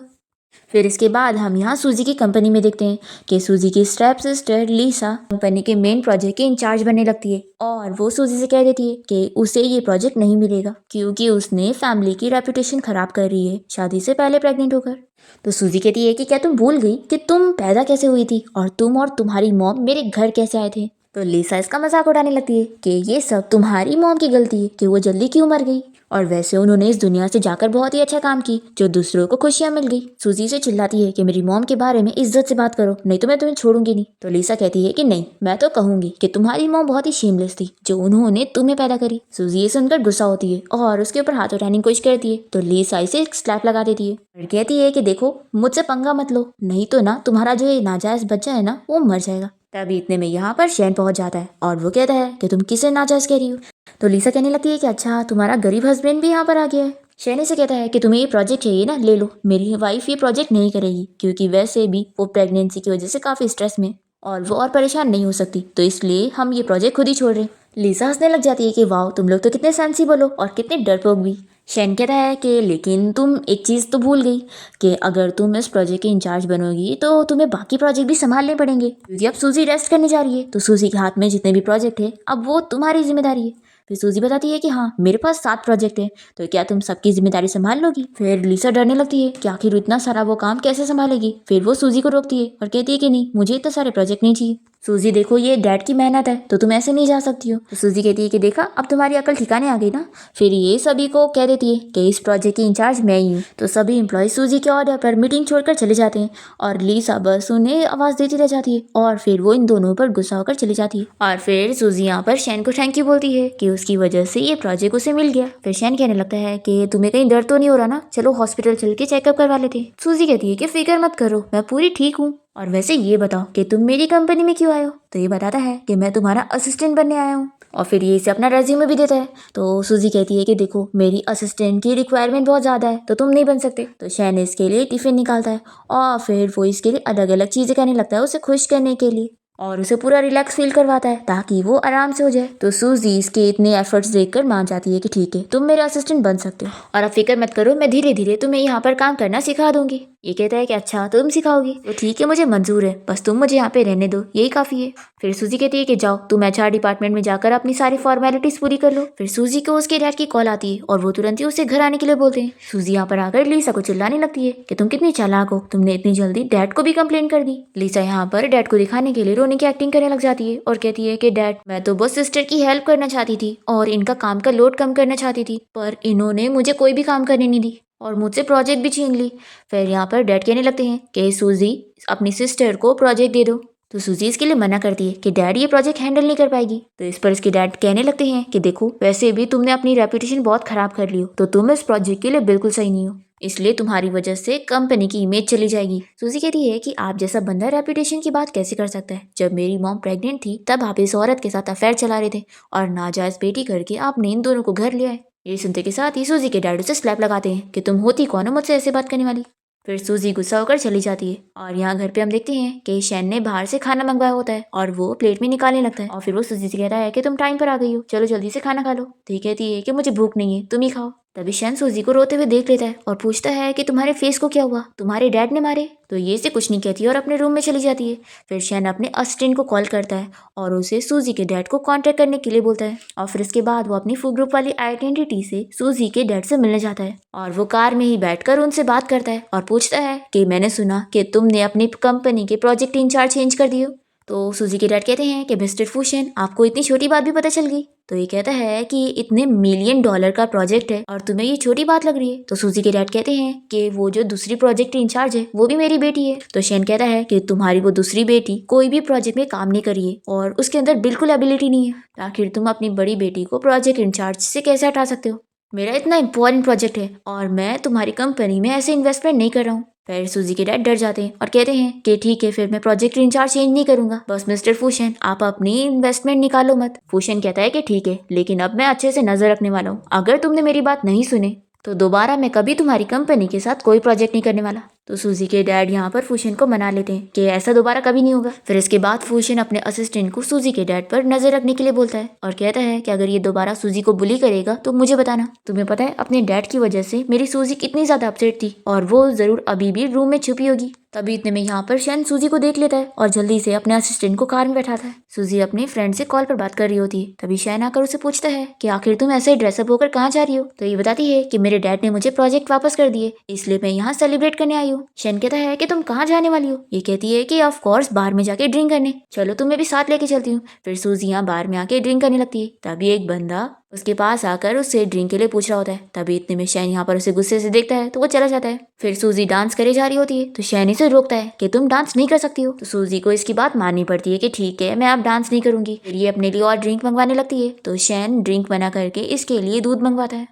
फिर इसके बाद हम यहाँ सूजी की कंपनी में देखते हैं कि सूजी की स्टेप सिस्टर लीसा कंपनी के मेन प्रोजेक्ट के इंचार्ज बनने लगती है, और वो सूजी से कह देती है कि उसे ये प्रोजेक्ट नहीं मिलेगा, क्योंकि उसने फैमिली की रेपुटेशन खराब कर रही है शादी से पहले प्रेग्नेंट होकर। तो सूजी कहती है कि क्या तुम भूल गई कि तुम पैदा कैसे हुई थी, और तुम और तुम्हारी मॉम मेरे घर कैसे आए थे। तो लीसा इसका मजाक उड़ाने लगती है कि ये सब तुम्हारी मॉम की गलती है कि वो जल्दी क्यों मर गई, और वैसे उन्होंने इस दुनिया से जाकर बहुत ही अच्छा काम की जो दूसरों को खुशियां मिल गई। सूजी से चिल्लाती है कि मेरी मॉम के बारे में इज्जत से बात करो, नहीं तो मैं तुम्हें छोड़ूंगी नहीं। तो लीसा कहती है कि नहीं, मैं तो कहूंगी कि तुम्हारी मॉम बहुत ही शेमलेस थी जो उन्होंने तुम्हें पैदा करी। सूजी ये सुनकर गुस्सा होती है और उसके ऊपर हाथ उठाने की कोशिश करती है, तो लीसा इसे एक स्लैप लगा देती है और कहती है कि देखो, मुझसे पंगा मत लो, नहीं तो ना तुम्हारा जो ये नाजायज बच्चा है ना, वो मर जाएगा। तभी इतने में यहाँ पर शैन पहुंच जाता है और वो कहता है कि तुम किसे नाजायज कह रही हो। तो लीसा कहने लगती है कि अच्छा, तुम्हारा गरीब हस्बैंड भी यहाँ पर आ गया है। शैनी से कहता है कि तुम्हें ये प्रोजेक्ट चाहिए ना, ले लो, मेरी वाइफ ये प्रोजेक्ट नहीं करेगी, क्योंकि वैसे भी वो प्रेगनेंसी की वजह से काफ़ी स्ट्रेस में और वो और परेशान नहीं हो सकती, तो इसलिए हम ये प्रोजेक्ट खुद ही छोड़ रहे हैं। लीसा हंसने लग जाती है कि वाह, तुम लोग तो कितने सेंसिबल हो और कितने डरपोक भी। शैन कहता है कि लेकिन तुम एक चीज़ तो भूल गई कि अगर तुम इस प्रोजेक्ट के इंचार्ज बनोगी तो तुम्हें बाकी प्रोजेक्ट भी संभालने पड़ेंगे, क्योंकि अब सूजी रेस्ट करने जा रही है, तो सूजी के हाथ में जितने भी प्रोजेक्ट है अब वो तुम्हारी जिम्मेदारी है। फिर सूजी बताती है कि हाँ, मेरे पास 7 प्रोजेक्ट है, तो क्या तुम सबकी जिम्मेदारी संभाल लोगी। फिर लीसा डरने लगती है कि आखिर इतना सारा वो काम कैसे संभालेगी। फिर वो सूजी को रोकती है और कहती है कि नहीं, मुझे इतने सारे प्रोजेक्ट नहीं चाहिए। सूजी, देखो, ये डैड की मेहनत है, तो तुम ऐसे नहीं जा सकती हो। तो सूजी कहती है कि देखा, अब तुम्हारी अकल ठिकाने आ गई ना। फिर ये सभी को कह देती है कि इस प्रोजेक्ट की इंचार्ज मैं ही हूँ। तो सभी एम्प्लॉय सूजी के ऑर्डर पर मीटिंग छोड़कर चले जाते हैं, और लीसा बस उन्हें आवाज़ देती रह जाती है, और फिर वो इन दोनों पर गुस्सा होकर चली जाती है। और फिर सूजी यहाँ पर शैन को थैंक यू बोलती है कि उसकी वजह से ये प्रोजेक्ट उसे मिल गया। फिर शैन कहने लगता है कि तुम्हें कहीं दर्द तो नहीं हो रहा ना, चलो हॉस्पिटल चल के चेकअप करवा लेते हैं। सूजी कहती है कि फिक्र मत करो, मैं पूरी ठीक हूँ, और वैसे ये बताओ कि तुम मेरी कंपनी में क्यों आए हो। तो ये बताता है कि मैं तुम्हारा असिस्टेंट बनने आया हूँ, और फिर ये इसे अपना रेज्यूमे भी देता है। तो सूजी कहती है कि देखो, मेरी असिस्टेंट की रिक्वायरमेंट बहुत ज़्यादा है, तो तुम नहीं बन सकते। तो शैन इसके लिए टिफिन निकालता है, और फिर वो इसके लिए अलग अलग चीज़ें करने लगता है उसे खुश करने के लिए, और उसे पूरा रिलैक्स फील करवाता है ताकि वो आराम से हो जाए। तो सूजी इसके इतने एफर्ट्स देखकर मान जाती है कि ठीक है, तुम मेरे असिस्टेंट बन सकते हो, और अब फिक्र मत करो, मैं धीरे धीरे तुम्हें यहाँ पर काम करना सिखा दूंगी। ये कहता है कि अच्छा, तुम सिखाओगी, तो ठीक है, मुझे मंजूर है, बस तुम मुझे यहाँ पे रहने दो, यही काफ़ी है। फिर सूजी कहती है कि जाओ, तुम HR डिपार्टमेंट में जाकर अपनी सारी फॉर्मेलिटीज पूरी कर लो। फिर सूजी को उसके डैड की कॉल आती है, और वो तुरंत ही उसे घर आने के लिए बोलते हैं। सूजी यहाँ पर आकर लीसा को चिल्लाने लगती है कि तुम कितनी चालाक हो, तुमने इतनी जल्दी डैड को भी कंप्लेंट कर दी। लीसा यहाँ पर डैड को दिखाने के लिए रोने की एक्टिंग करने लग जाती है और कहती है कि डैड, मैं तो बस सिस्टर की हेल्प करना चाहती थी और इनका काम का लोड कम करना चाहती थी, पर इन्होंने मुझे कोई भी काम करने नहीं दी और मुझसे प्रोजेक्ट भी छीन ली। फिर यहाँ पर डैड कहने लगते हैं कि सूजी, अपनी सिस्टर को प्रोजेक्ट दे दो। तो सूजी इसके लिए मना करती है कि डैड ये प्रोजेक्ट हैंडल नहीं कर पाएगी। तो इस पर इसके डैड कहने लगते हैं कि देखो, वैसे भी तुमने अपनी रेपुटेशन बहुत खराब कर ली हो, तो तुम इस प्रोजेक्ट के लिए बिल्कुल सही नहीं हो, इसलिए तुम्हारी वजह से कंपनी की इमेज चली जाएगी। सूजी कहती है कि आप जैसा बंदा रेपुटेशन की बात कैसे कर सकता है? जब मेरी मॉम प्रेग्नेंट थी तब आप इस औरत के साथ अफेयर चला रहे थे और नाजायज बेटी करके आपने इन दोनों को घर लिया है। ये सुनते के साथ ही सूजी के डैड उसे स्लैप लगाते हैं कि तुम होती कौन हो मुझसे ऐसे बात करने वाली। फिर सूजी गुस्सा होकर चली जाती है और यहाँ घर पे हम देखते हैं कि शैन ने बाहर से खाना मंगवाया होता है और वो प्लेट में निकालने लगता है और फिर वो सूजी से कहता है कि तुम टाइम पर आ गई हो, चलो जल्दी से खाना खा लो। तो ये कहती है कि मुझे भूख नहीं है, तुम ही खाओ। तभी शैन सूजी को रोते हुए देख लेता है और पूछता है कि तुम्हारे फेस को क्या हुआ, तुम्हारे डैड ने मारे? तो ये से कुछ नहीं कहती और अपने रूम में चली जाती है। फिर शैन अपने असिस्टेंट को कॉल करता है और उसे सूजी के डैड को कांटेक्ट करने के लिए बोलता है और फिर इसके बाद वो अपनी फूड ग्रुप वाली आइडेंटिटी से सूजी के डैड से मिलने जाता है और वो कार में ही बैठकर उनसे बात करता है और पूछता है कि मैंने सुना कि तुमने अपनी कंपनी के प्रोजेक्ट इंचार्ज चेंज कर दिए हो। तो सूजी के डैड कहते हैं कि मिस्टर फूशन, आपको इतनी छोटी बात भी पता चल गई? तो ये कहता है कि इतने $1 मिलियन का प्रोजेक्ट है और तुम्हें ये छोटी बात लग रही है। तो सूजी के डैड कहते हैं कि वो जो दूसरी प्रोजेक्ट इंचार्ज है वो भी मेरी बेटी है। तो शैन कहता है कि तुम्हारी वो दूसरी बेटी कोई भी प्रोजेक्ट में काम नहीं करी है और उसके अंदर बिल्कुल एबिलिटी नहीं है, आखिर तुम अपनी बड़ी बेटी को प्रोजेक्ट इंचार्ज से कैसे हटा सकते हो? मेरा इतना इंपॉर्टेंट प्रोजेक्ट है और मैं तुम्हारी कंपनी में ऐसे इन्वेस्टमेंट नहीं कर रहा हूँ। फिर सूजी के डैड डर जाते हैं और कहते हैं कि ठीक है, फिर मैं प्रोजेक्ट इंचार्ज चेंज नहीं करूंगा, बस मिस्टर फूशन आप अपनी इन्वेस्टमेंट निकालो मत। फूशन कहता है कि ठीक है, लेकिन अब मैं अच्छे से नजर रखने वाला हूँ, अगर तुमने मेरी बात नहीं सुने तो दोबारा मैं कभी तुम्हारी कंपनी के साथ कोई प्रोजेक्ट नहीं करने वाला। तो सूजी के डैड यहाँ पर फूशन को मना लेते हैं कि ऐसा दोबारा कभी नहीं होगा। फिर इसके बाद फूशन अपने असिस्टेंट को सूजी के डैड पर नजर रखने के लिए बोलता है और कहता है कि अगर ये दोबारा सूजी को बुली करेगा तो मुझे बताना। तुम्हें पता है अपने डैड की वजह से मेरी सूजी कितनी ज्यादा अपसेट थी और वो जरूर अभी भी रूम में छुपी होगी। तभी इतने में यहाँ पर शैन सूजी को देख लेता है और जल्दी से अपने असिस्टेंट को कार में बैठाता है। सूजी अपने फ्रेंड से कॉल पर बात कर रही होती है। तभी शैन आकर उसे पूछता है कि आखिर तुम ऐसे ड्रेसअप होकर कहाँ जा रही हो? तो ये बताती है कि मेरे डैड ने मुझे प्रोजेक्ट वापस कर दिए, इसलिए मैं यहाँ सेलिब्रेट करने आई हूँ। शैन कहता है कि तुम कहाँ जाने वाली हो? ये कहती है कि ऑफ कोर्स बार में जाके ड्रिंक करने, चलो तुम्हें भी साथ लेके चलती हूँ। फिर सूजी यहाँ बार में आके ड्रिंक करने लगती है। तभी एक बंदा उसके पास आकर उससे ड्रिंक के लिए पूछ रहा होता है। तभी इतने में शैन यहाँ पर उसे गुस्से से देखता है तो वो चला जाता है। फिर सूजी डांस करे जा रही होती है तो शैन इसे रोकता है कि तुम डांस नहीं कर सकती हो। तो सूजी को इसकी बात माननी पड़ती है कि ठीक है, मैं अब डांस नहीं करूंगी। फिर ये अपने लिए और ड्रिंक मंगवाने लगती है तो शैन ड्रिंक बना करके इसके लिए दूध मंगवाता है,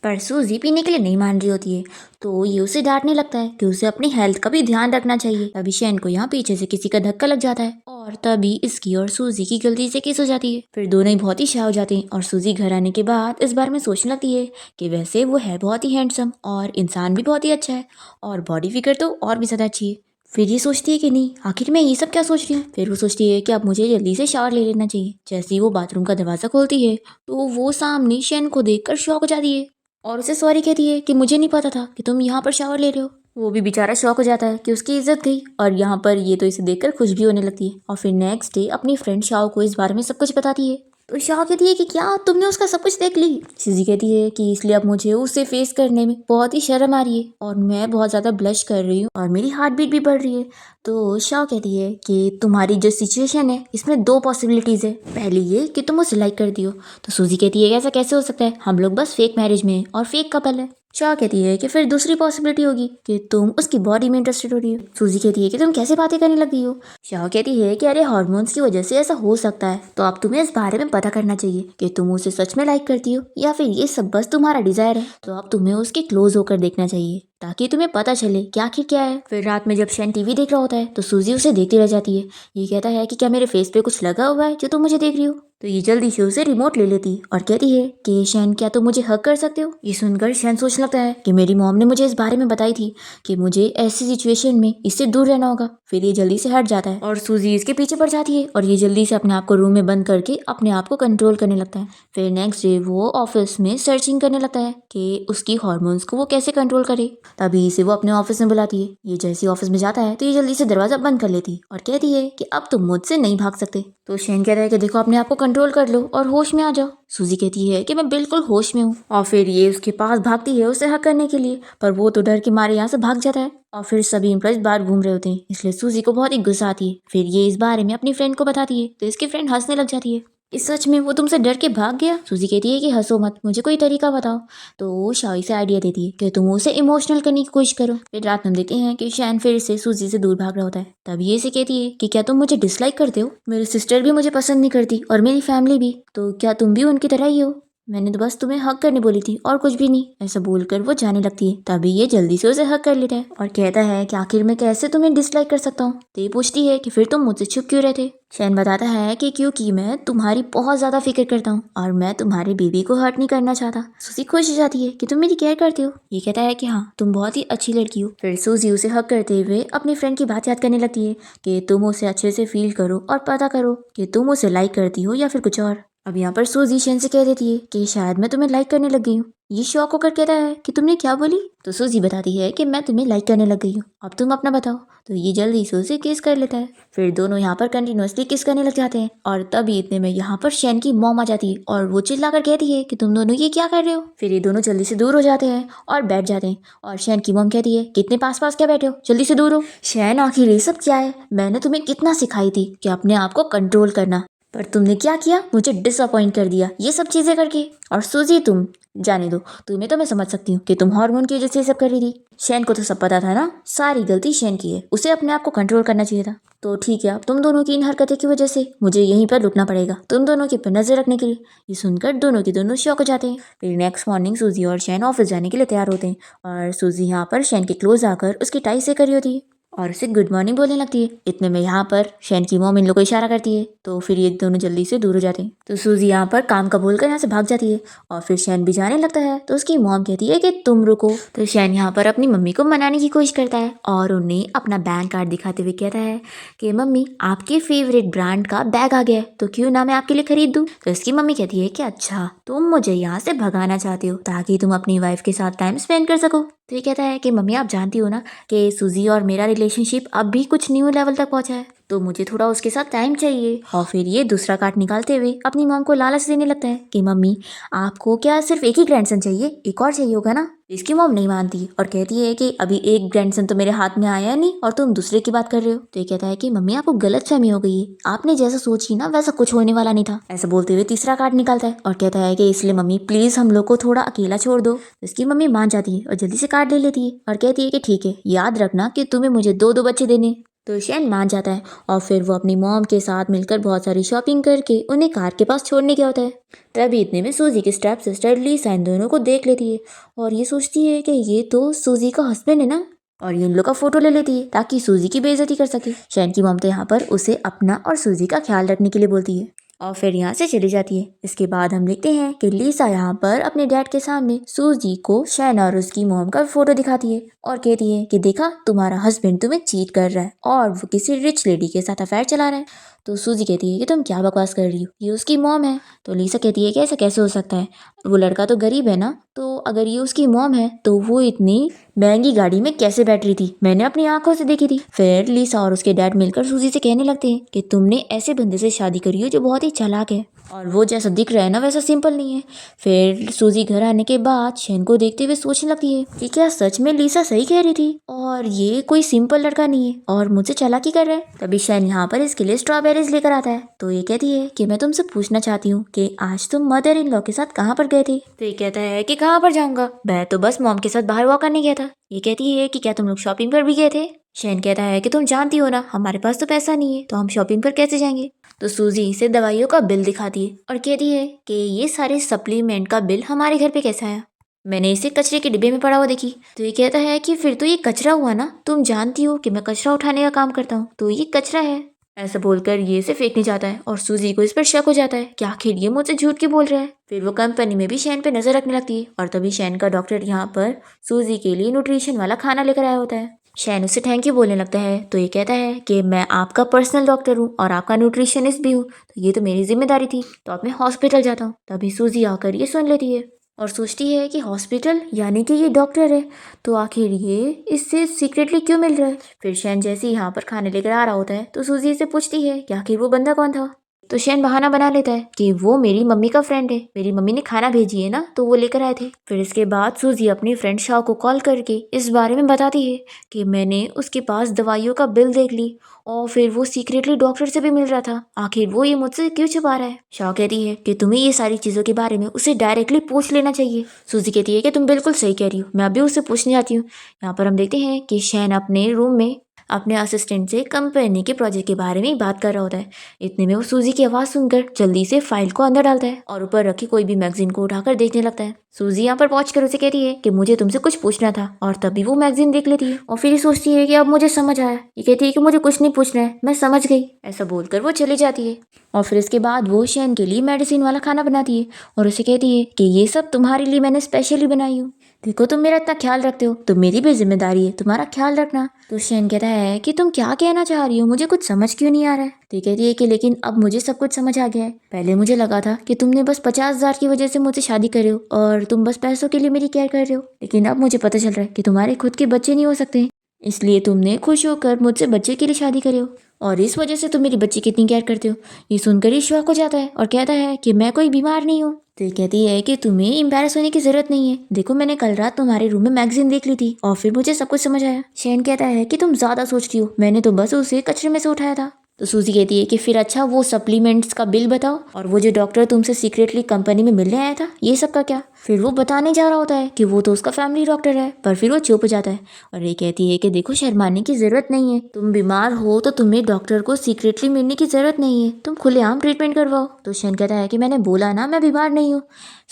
पर सूजी पीने के लिए नहीं मान रही होती है। तो ये उसे डांटने लगता है कि उसे अपनी हेल्थ का भी ध्यान रखना चाहिए। तभी शैन को यहाँ पीछे से किसी का धक्का लग जाता है और तभी इसकी और सूजी की गलती से किस हो जाती है। फिर दोनों ही बहुत ही शाह हो जाते हैं और सूजी घर आने के बाद इस बारे में सोचने लगती है कि वैसे वो है बहुत ही हैंडसम और इंसान भी बहुत ही अच्छा है और बॉडी फिगर तो और भी ज़्यादा अच्छी है। फिर ये सोचती है कि नहीं, आखिर मैं ये सब क्या सोच रही हूँ। फिर वो सोचती है कि अब मुझे जल्दी से शावर ले लेना चाहिए। जैसे ही वो बाथरूम का दरवाज़ा खोलती है तो वो सामने शैन को देखकर शॉक हो जाती है और उसे सॉरी कहती है कि मुझे नहीं पता था कि तुम यहाँ पर शावर ले रहे हो। वो भी बेचारा शॉक हो जाता है कि उसकी इज्जत गई और यहाँ पर ये तो इसे देखकर खुश भी होने लगती है और फिर नेक्स्ट डे अपनी फ्रेंड शाओ को इस बारे में सब कुछ बताती है। तो शाओ कहती है कि क्या तुमने उसका सब कुछ देख ली? सीजी कहती है कि इसलिए अब मुझे उसे फेस करने में बहुत ही शर्म आ रही है और मैं बहुत ज़्यादा ब्लश कर रही हूँ और मेरी हार्ट बीट भी बढ़ रही है। तो शाओ कहती है कि तुम्हारी जो सिचुएशन है इसमें दो पॉसिबिलिटीज़ है, पहली ये कि तुम उसे लाइक करती हो। तो सूजी कहती है ऐसा कैसे हो सकता है, हम लोग बस फेक मैरिज में हैं और फेक कपल है। शाह कहती है कि फिर दूसरी पॉसिबिलिटी होगी कि तुम उसकी बॉडी में इंटरेस्टेड हो रही हो। सूजी कहती है कि तुम कैसे बातें करने लगी हो। शाह कहती है कि अरे हार्मोन्स की वजह से ऐसा हो सकता है, तो अब तुम्हें इस बारे में पता करना चाहिए कि तुम उसे सच में लाइक करती हो या फिर ये सब बस तुम्हारा डिजायर है। तो अब तुम्हें उसके क्लोज होकर देखना चाहिए ताकि तुम्हें पता चले कि आखिर क्या है। फिर रात में जब शैन टीवी देख रहा होता है तो सूजी उसे देखती रह जाती है। ये कहता है कि क्या मेरे फेस पे कुछ लगा हुआ है जो तुम मुझे देख रही हो। तो ये जल्दी से उसे रिमोट ले लेती और कहती है कि शैन क्या तुम मुझे हग कर सकते हो। ये सुनकर शैन सोचने लगता है कि मेरी मॉम ने मुझे इस बारे में बताई थी कि मुझे ऐसी सिचुएशन में इससे दूर रहना होगा। फिर ये जल्दी से हट जाता है और सूजी इसके पीछे पड़ जाती है और ये जल्दी से अपने आप को रूम में बंद करके अपने आप को कंट्रोल करने लगता है। फिर नेक्स्ट डे वो ऑफिस में सर्चिंग करने लगता है कि उसकी हार्मोन्स को वो कैसे कंट्रोल करे। तभी इसे वो अपने ऑफिस में बुलाती है। ये जैसे ऑफिस में जाता है तो ये जल्दी से दरवाजा बंद कर लेती और कहती है कि अब तुम मुझसे नहीं भाग सकते। तो शैन कहता है कि देखो अपने आप को कंट्रोल कर लो और होश में आ जाओ। सूजी कहती है कि मैं बिल्कुल होश में हूँ और फिर ये उसके पास भागती है उसे हक करने के लिए, पर वो तो डर के मारे यहाँ से भाग जाता है और फिर सभी एम्प्लॉइज बाहर घूम रहे होते हैं, इसलिए सूजी को बहुत ही गुस्सा आती है। फिर ये इस बारे में अपनी फ्रेंड को बताती है तो इसकी फ्रेंड हंसने लग जाती है। इस सच में वो तुमसे डर के भाग गया? सूजी कहती है कि हंसो मत, मुझे कोई तरीका बताओ। तो वो शाही से आइडिया देती है कि तुम उसे इमोशनल करने की कोशिश करो। फिर रात में देखते हैं कि शैन फिर से सूजी से दूर भाग रहा होता है। तब ये से कहती है कि क्या तुम मुझे डिसलाइक करते हो? मेरी सिस्टर भी मुझे पसंद नहीं करती और मेरी फैमिली भी, तो क्या तुम भी उनकी तरह ही हो? मैंने तो बस तुम्हें हक करने बोली थी और कुछ भी नहीं। ऐसा बोलकर वो जाने लगती है। तभी ये जल्दी से उसे हक कर लेता है और कहता है कि आखिर मैं कैसे तुम्हें डिसलाइक कर सकता हूँ। तो ये पूछती है कि फिर तुम मुझसे चुप क्यों रहते? शैन बताता है कि क्योंकि मैं तुम्हारी बहुत ज्यादा फिक्र करता हूँ और मैं तुम्हारी बेबी को हर्ट नहीं करना चाहता। सूजी खुश हो जाती है कि तुम मेरी केयर करते हो। ये कहता है कि हाँ, तुम बहुत ही अच्छी लड़की हो। फिर सूजी उसे हक करते हुए अपनी फ्रेंड की बात याद करने लगती है कि तुम उसे अच्छे से फील करो और पता करो कि तुम उसे लाइक करती हो या फिर कुछ और। अब यहाँ पर सूजी शैन से कह देती है कि शायद मैं तुम्हें लाइक करने लग गई हूँ। ये शॉक होकर कहता है कि तुमने क्या बोली? तो सूजी बताती है कि मैं तुम्हें लाइक करने लग गई हूँ, अब तुम अपना बताओ। तो ये जल्दी से उसे किस कर लेता है। फिर दोनों यहाँ पर कंटिन्यूअसली किस करने लग जाते हैं और तभी इतने में यहाँ पर शैन की मॉम आ जाती है और वो चिल्लाकर कहती है कि तुम दोनों ये क्या कर रहे हो? फिर ये दोनों जल्दी से दूर हो जाते हैं और बैठ जाते हैं और शैन की मॉम कहती है कितने पास पास क्या बैठे हो, जल्दी से दूर हो। शैन आखिर ये सब क्या है? मैंने तुम्हें कितना सिखाई थी कि अपने आप को कंट्रोल करना, पर तुमने क्या किया? मुझे डिसअपॉइंट कर दिया ये सब चीजें करके। और सूजी तुम जाने दो, तुम्हें तो मैं समझ सकती हूँ कि तुम हार्मोन की वजह से ये सब कर रही थी। शैन को तो सब पता था ना, सारी गलती शैन की है, उसे अपने आप को कंट्रोल करना चाहिए था। तो ठीक है, अब तुम दोनों की इन हरकतें की वजह से मुझे यहीं पर रुकना पड़ेगा तुम दोनों के ऊपर नजर रखने के लिए। ये सुनकर दोनों के दोनों शॉक हो जाते हैं। फिर नेक्स्ट मॉर्निंग सूजी और शैन ऑफिस जाने के लिए तैयार होते हैं और सूजी यहाँ पर शैन के क्लोज आकर उसकी टाई से करी होती है और उसे गुड मॉर्निंग बोलने लगती है। इतने में यहाँ पर शैन की मॉम इन लोगों को इशारा करती है तो फिर ये दोनों जल्दी से दूर हो जाते हैं। तो सूजी यहाँ पर काम का बोलकर यहाँ से भाग जाती है और फिर शैन भी जाने लगता है तो उसकी मॉम कहती है कि तुम रुको। तो शैन यहाँ पर अपनी मम्मी को मनाने की कोशिश करता है और उन्हें अपना बैंक कार्ड दिखाते हुए कहता है कि मम्मी आपके फेवरेट ब्रांड का बैग आ गया है तो क्यों ना मैं आपके लिए खरीद दूँ। तो इसकी मम्मी कहती है कि अच्छा तुम मुझे यहाँ से भगाना चाहते हो ताकि तुम अपनी वाइफ के साथ टाइम स्पेंड कर सको। तो ये कहता है कि मम्मी आप जानती हो ना कि सूजी और मेरा रिलेशनशिप अब भी कुछ न्यू लेवल तक पहुंचा है तो मुझे थोड़ा उसके साथ टाइम चाहिए। और फिर ये दूसरा कार्ड निकालते हुए अपनी मॉम को लालच देने लगता है कि मम्मी आपको क्या सिर्फ एक ही ग्रैंडसन चाहिए, एक और चाहिए होगा ना। इसकी मॉम नहीं मानती और कहती है कि अभी एक ग्रैंडसन तो मेरे हाथ में आया नहीं और तुम दूसरे की बात कर रहे हो। तो ये कहता है कि मम्मी आपको गलतफहमी हो गई है, आपने जैसा सोची ना वैसा कुछ होने वाला नहीं था। ऐसा बोलते हुए तीसरा कार्ड निकालता है और कहता है कि इसलिए मम्मी प्लीज हम लोग को थोड़ा अकेला छोड़ दो। इसकी मम्मी मान जाती है और जल्दी से कार्ड ले लेती है और कहती है कि ठीक है याद रखना कि तुम्हें मुझे दो दो बच्चे देने। तो शैन मान जाता है और फिर वो अपनी मॉम के साथ मिलकर बहुत सारी शॉपिंग करके उन्हें कार के पास छोड़ने गया होता है। तभी इतने में सूजी की स्टेप सिस्टर लीसा इन दोनों को देख लेती है और ये सोचती है कि ये तो सूजी का हस्बैंड है ना, और ये इन लोग का फोटो ले लेती है ताकि सूजी की बेइज्जती कर सके। शैन की मॉम तो यहाँ पर उसे अपना और सूजी का ख्याल रखने के लिए बोलती है और फिर यहाँ से चली जाती है। इसके बाद हम देखते हैं कि लीसा यहाँ पर अपने डैड के सामने सूजी को शैन और उसकी मॉम का फोटो दिखाती है और कहती है कि देखा तुम्हारा हस्बैंड तुम्हें चीट कर रहा है और वो किसी रिच लेडी के साथ अफेयर चला रहा है। तो सूजी कहती है कि तुम क्या बकवास कर रही हो, ये उसकी मॉम है। तो लीसा कहती है कि ऐसा कैसे हो सकता है, वो लड़का तो गरीब है ना, तो अगर ये उसकी मॉम है तो वो इतनी महंगी गाड़ी में कैसे बैठ रही थी, मैंने अपनी आंखों से देखी थी। फिर लीसा और उसके डैड मिलकर सूजी से कहने लगते हैं कि तुमने ऐसे बंदे से शादी करी हो जो बहुत ही चालाक है और वो जैसा दिख रहा है ना वैसा सिंपल नहीं है। फिर सूजी घर आने के बाद शैन को देखते हुए सोचने लगती है कि क्या सच में लीसा सही कह रही थी और ये कोई सिंपल लड़का नहीं है और मुझसे चालाकी कर रहा है। तभी शैन यहाँ पर इसके लिए स्ट्रॉबेरीज लेकर आता है तो ये कहती है कि मैं तुमसे पूछना चाहती हूँ कि आज तुम मदर इन लॉ के साथ कहाँ पर गए थे। तो ये कहता है कि कहाँ पर जाऊंगा, मैं तो बस मॉम के साथ बाहर वॉक करने गया था। ये कहती है कि क्या तुम लोग शॉपिंग पर भी गए थे। शैन कहता है कि तुम जानती हो ना हमारे पास तो पैसा नहीं है तो हम शॉपिंग पर कैसे जाएंगे। तो सूजी इसे दवाइयों का बिल दिखाती है और कहती है कि ये सारे सप्लीमेंट का बिल हमारे घर पे कैसा आया, मैंने इसे कचरे के डिब्बे में पड़ा हुआ देखी। तो ये कहता है कि फिर तो ये कचरा हुआ ना, तुम जानती हो कि मैं कचरा उठाने का काम करता हूँ तो ये कचरा है। ऐसा बोलकर ये इसे फेंकने जाता है और सूजी को इस पर शक हो जाता है कि आखिर ये मुझसे झूठ क्यों बोल रहा है। फिर वो कंपनी में भी शैन पे नजर रखने लगती है और तभी शैन का डॉक्टर यहाँ पर सूजी के लिए न्यूट्रिशन वाला खाना लेकर आया होता है। शैन उससे थैंक यू बोलने लगता है तो ये कहता है कि मैं आपका पर्सनल डॉक्टर हूँ और आपका न्यूट्रिशनिस्ट भी हूँ तो ये तो मेरी जिम्मेदारी थी, तो अब मैं हॉस्पिटल जाता हूँ। तभी सूजी आकर ये सुन लेती है और सोचती है कि हॉस्पिटल यानी कि ये डॉक्टर है तो आखिर ये इससे सीक्रेटली क्यों मिल रहा है। फिर शैन जैसे ही यहाँ पर खाने लेकर आ रहा होता है तो सूजी से पूछती है कि आखिर वो बंदा कौन था। तो शैन बहाना बना लेता है कि वो मेरी मम्मी का फ्रेंड है, मेरी मम्मी ने खाना भेजी है ना तो वो लेकर आए थे। फिर इसके बाद सूजी अपनी फ्रेंड शाह को कॉल करके इस बारे में बताती है कि मैंने उसके पास दवाइयों का बिल देख ली और फिर वो सीक्रेटली डॉक्टर से भी मिल रहा था, आखिर वो ये मुझसे क्यों छुपा रहा है। शाह कहती है कि तुम्हें ये सारी चीज़ों के बारे में उसे डायरेक्टली पूछ लेना चाहिए। सूजी कहती है कि तुम बिल्कुल सही कह रही हो, मैं अभी उससे पूछने जाती हूँ। यहाँ पर हम देखते हैं कि शैन अपने रूम में अपने असिस्टेंट से कंपनी के प्रोजेक्ट के बारे में बात कर रहा होता है। इतने में वो सूजी की आवाज़ सुनकर जल्दी से फाइल को अंदर डालता है और ऊपर रखी कोई भी मैगजीन को उठाकर देखने लगता है। सूजी यहाँ पर पहुंचकर उसे कहती है कि मुझे तुमसे कुछ पूछना था और तभी वो मैगजीन देख लेती है और फिर सोचती है कि अब मुझे समझ आया। ये कहती है कि मुझे कुछ नहीं पूछना है, मैं समझ गई। ऐसा बोलकर वो चली जाती है और फिर इसके बाद वो शैन के लिए मेडिसिन वाला खाना बनाती है और उसे कहती है कि ये सब तुम्हारे लिए मैंने स्पेशली बनाई हूँ। देखो तुम मेरा इतना ख्याल रखते हो तो मेरी भी जिम्मेदारी है तुम्हारा ख्याल रखना। तो शैन कहता है कि तुम क्या कहना चाह रही हो, मुझे कुछ समझ क्यों नहीं आ रहा है। तो कहती है कि लेकिन अब मुझे सब कुछ समझ आ गया है। पहले मुझे लगा था कि तुमने बस 50,000 की वजह से मुझसे शादी कर रहे हो और तुम बस पैसों के लिए मेरी केयर कर रहे हो, लेकिन अब मुझे पता चल रहा है कि तुम्हारे खुद के बच्चे नहीं हो सकते, इसलिए तुमने खुश होकर मुझसे बच्चे के लिए शादी करे हो और इस वजह से तुम मेरी बच्ची की इतनी केयर करते हो। ये सुनकर ही शौक हो जाता है और कहता है कि मैं कोई बीमार नहीं हूँ। तो ये कहती है कि तुम्हें एम्बैरस होने की जरूरत नहीं है, देखो मैंने कल रात तुम्हारे रूम में मैगजीन देख ली थी और फिर मुझे सब कुछ समझ आया। शैन कहता है कि तुम ज्यादा सोच रही हो, मैंने तो बस उसे कचरे में से उठाया था। तो सूजी कहती है कि फिर अच्छा वो सप्लीमेंट्स का बिल बताओ और वो जो डॉक्टर तुमसे सीक्रेटली कंपनी में मिलने आया था ये सब का क्या। फिर वो बताने जा रहा होता है कि वो तो उसका फैमिली डॉक्टर है, पर फिर वो चुप जाता है और ये कहती है कि देखो शर्माने की जरूरत नहीं है, तुम बीमार हो तो तुम्हें डॉक्टर को सीक्रेटली मिलने की जरूरत नहीं है, तुम खुलेआम ट्रीटमेंट करवाओ। तो शैन कहता है कि मैंने बोला ना मैं बीमार नहीं हूँ।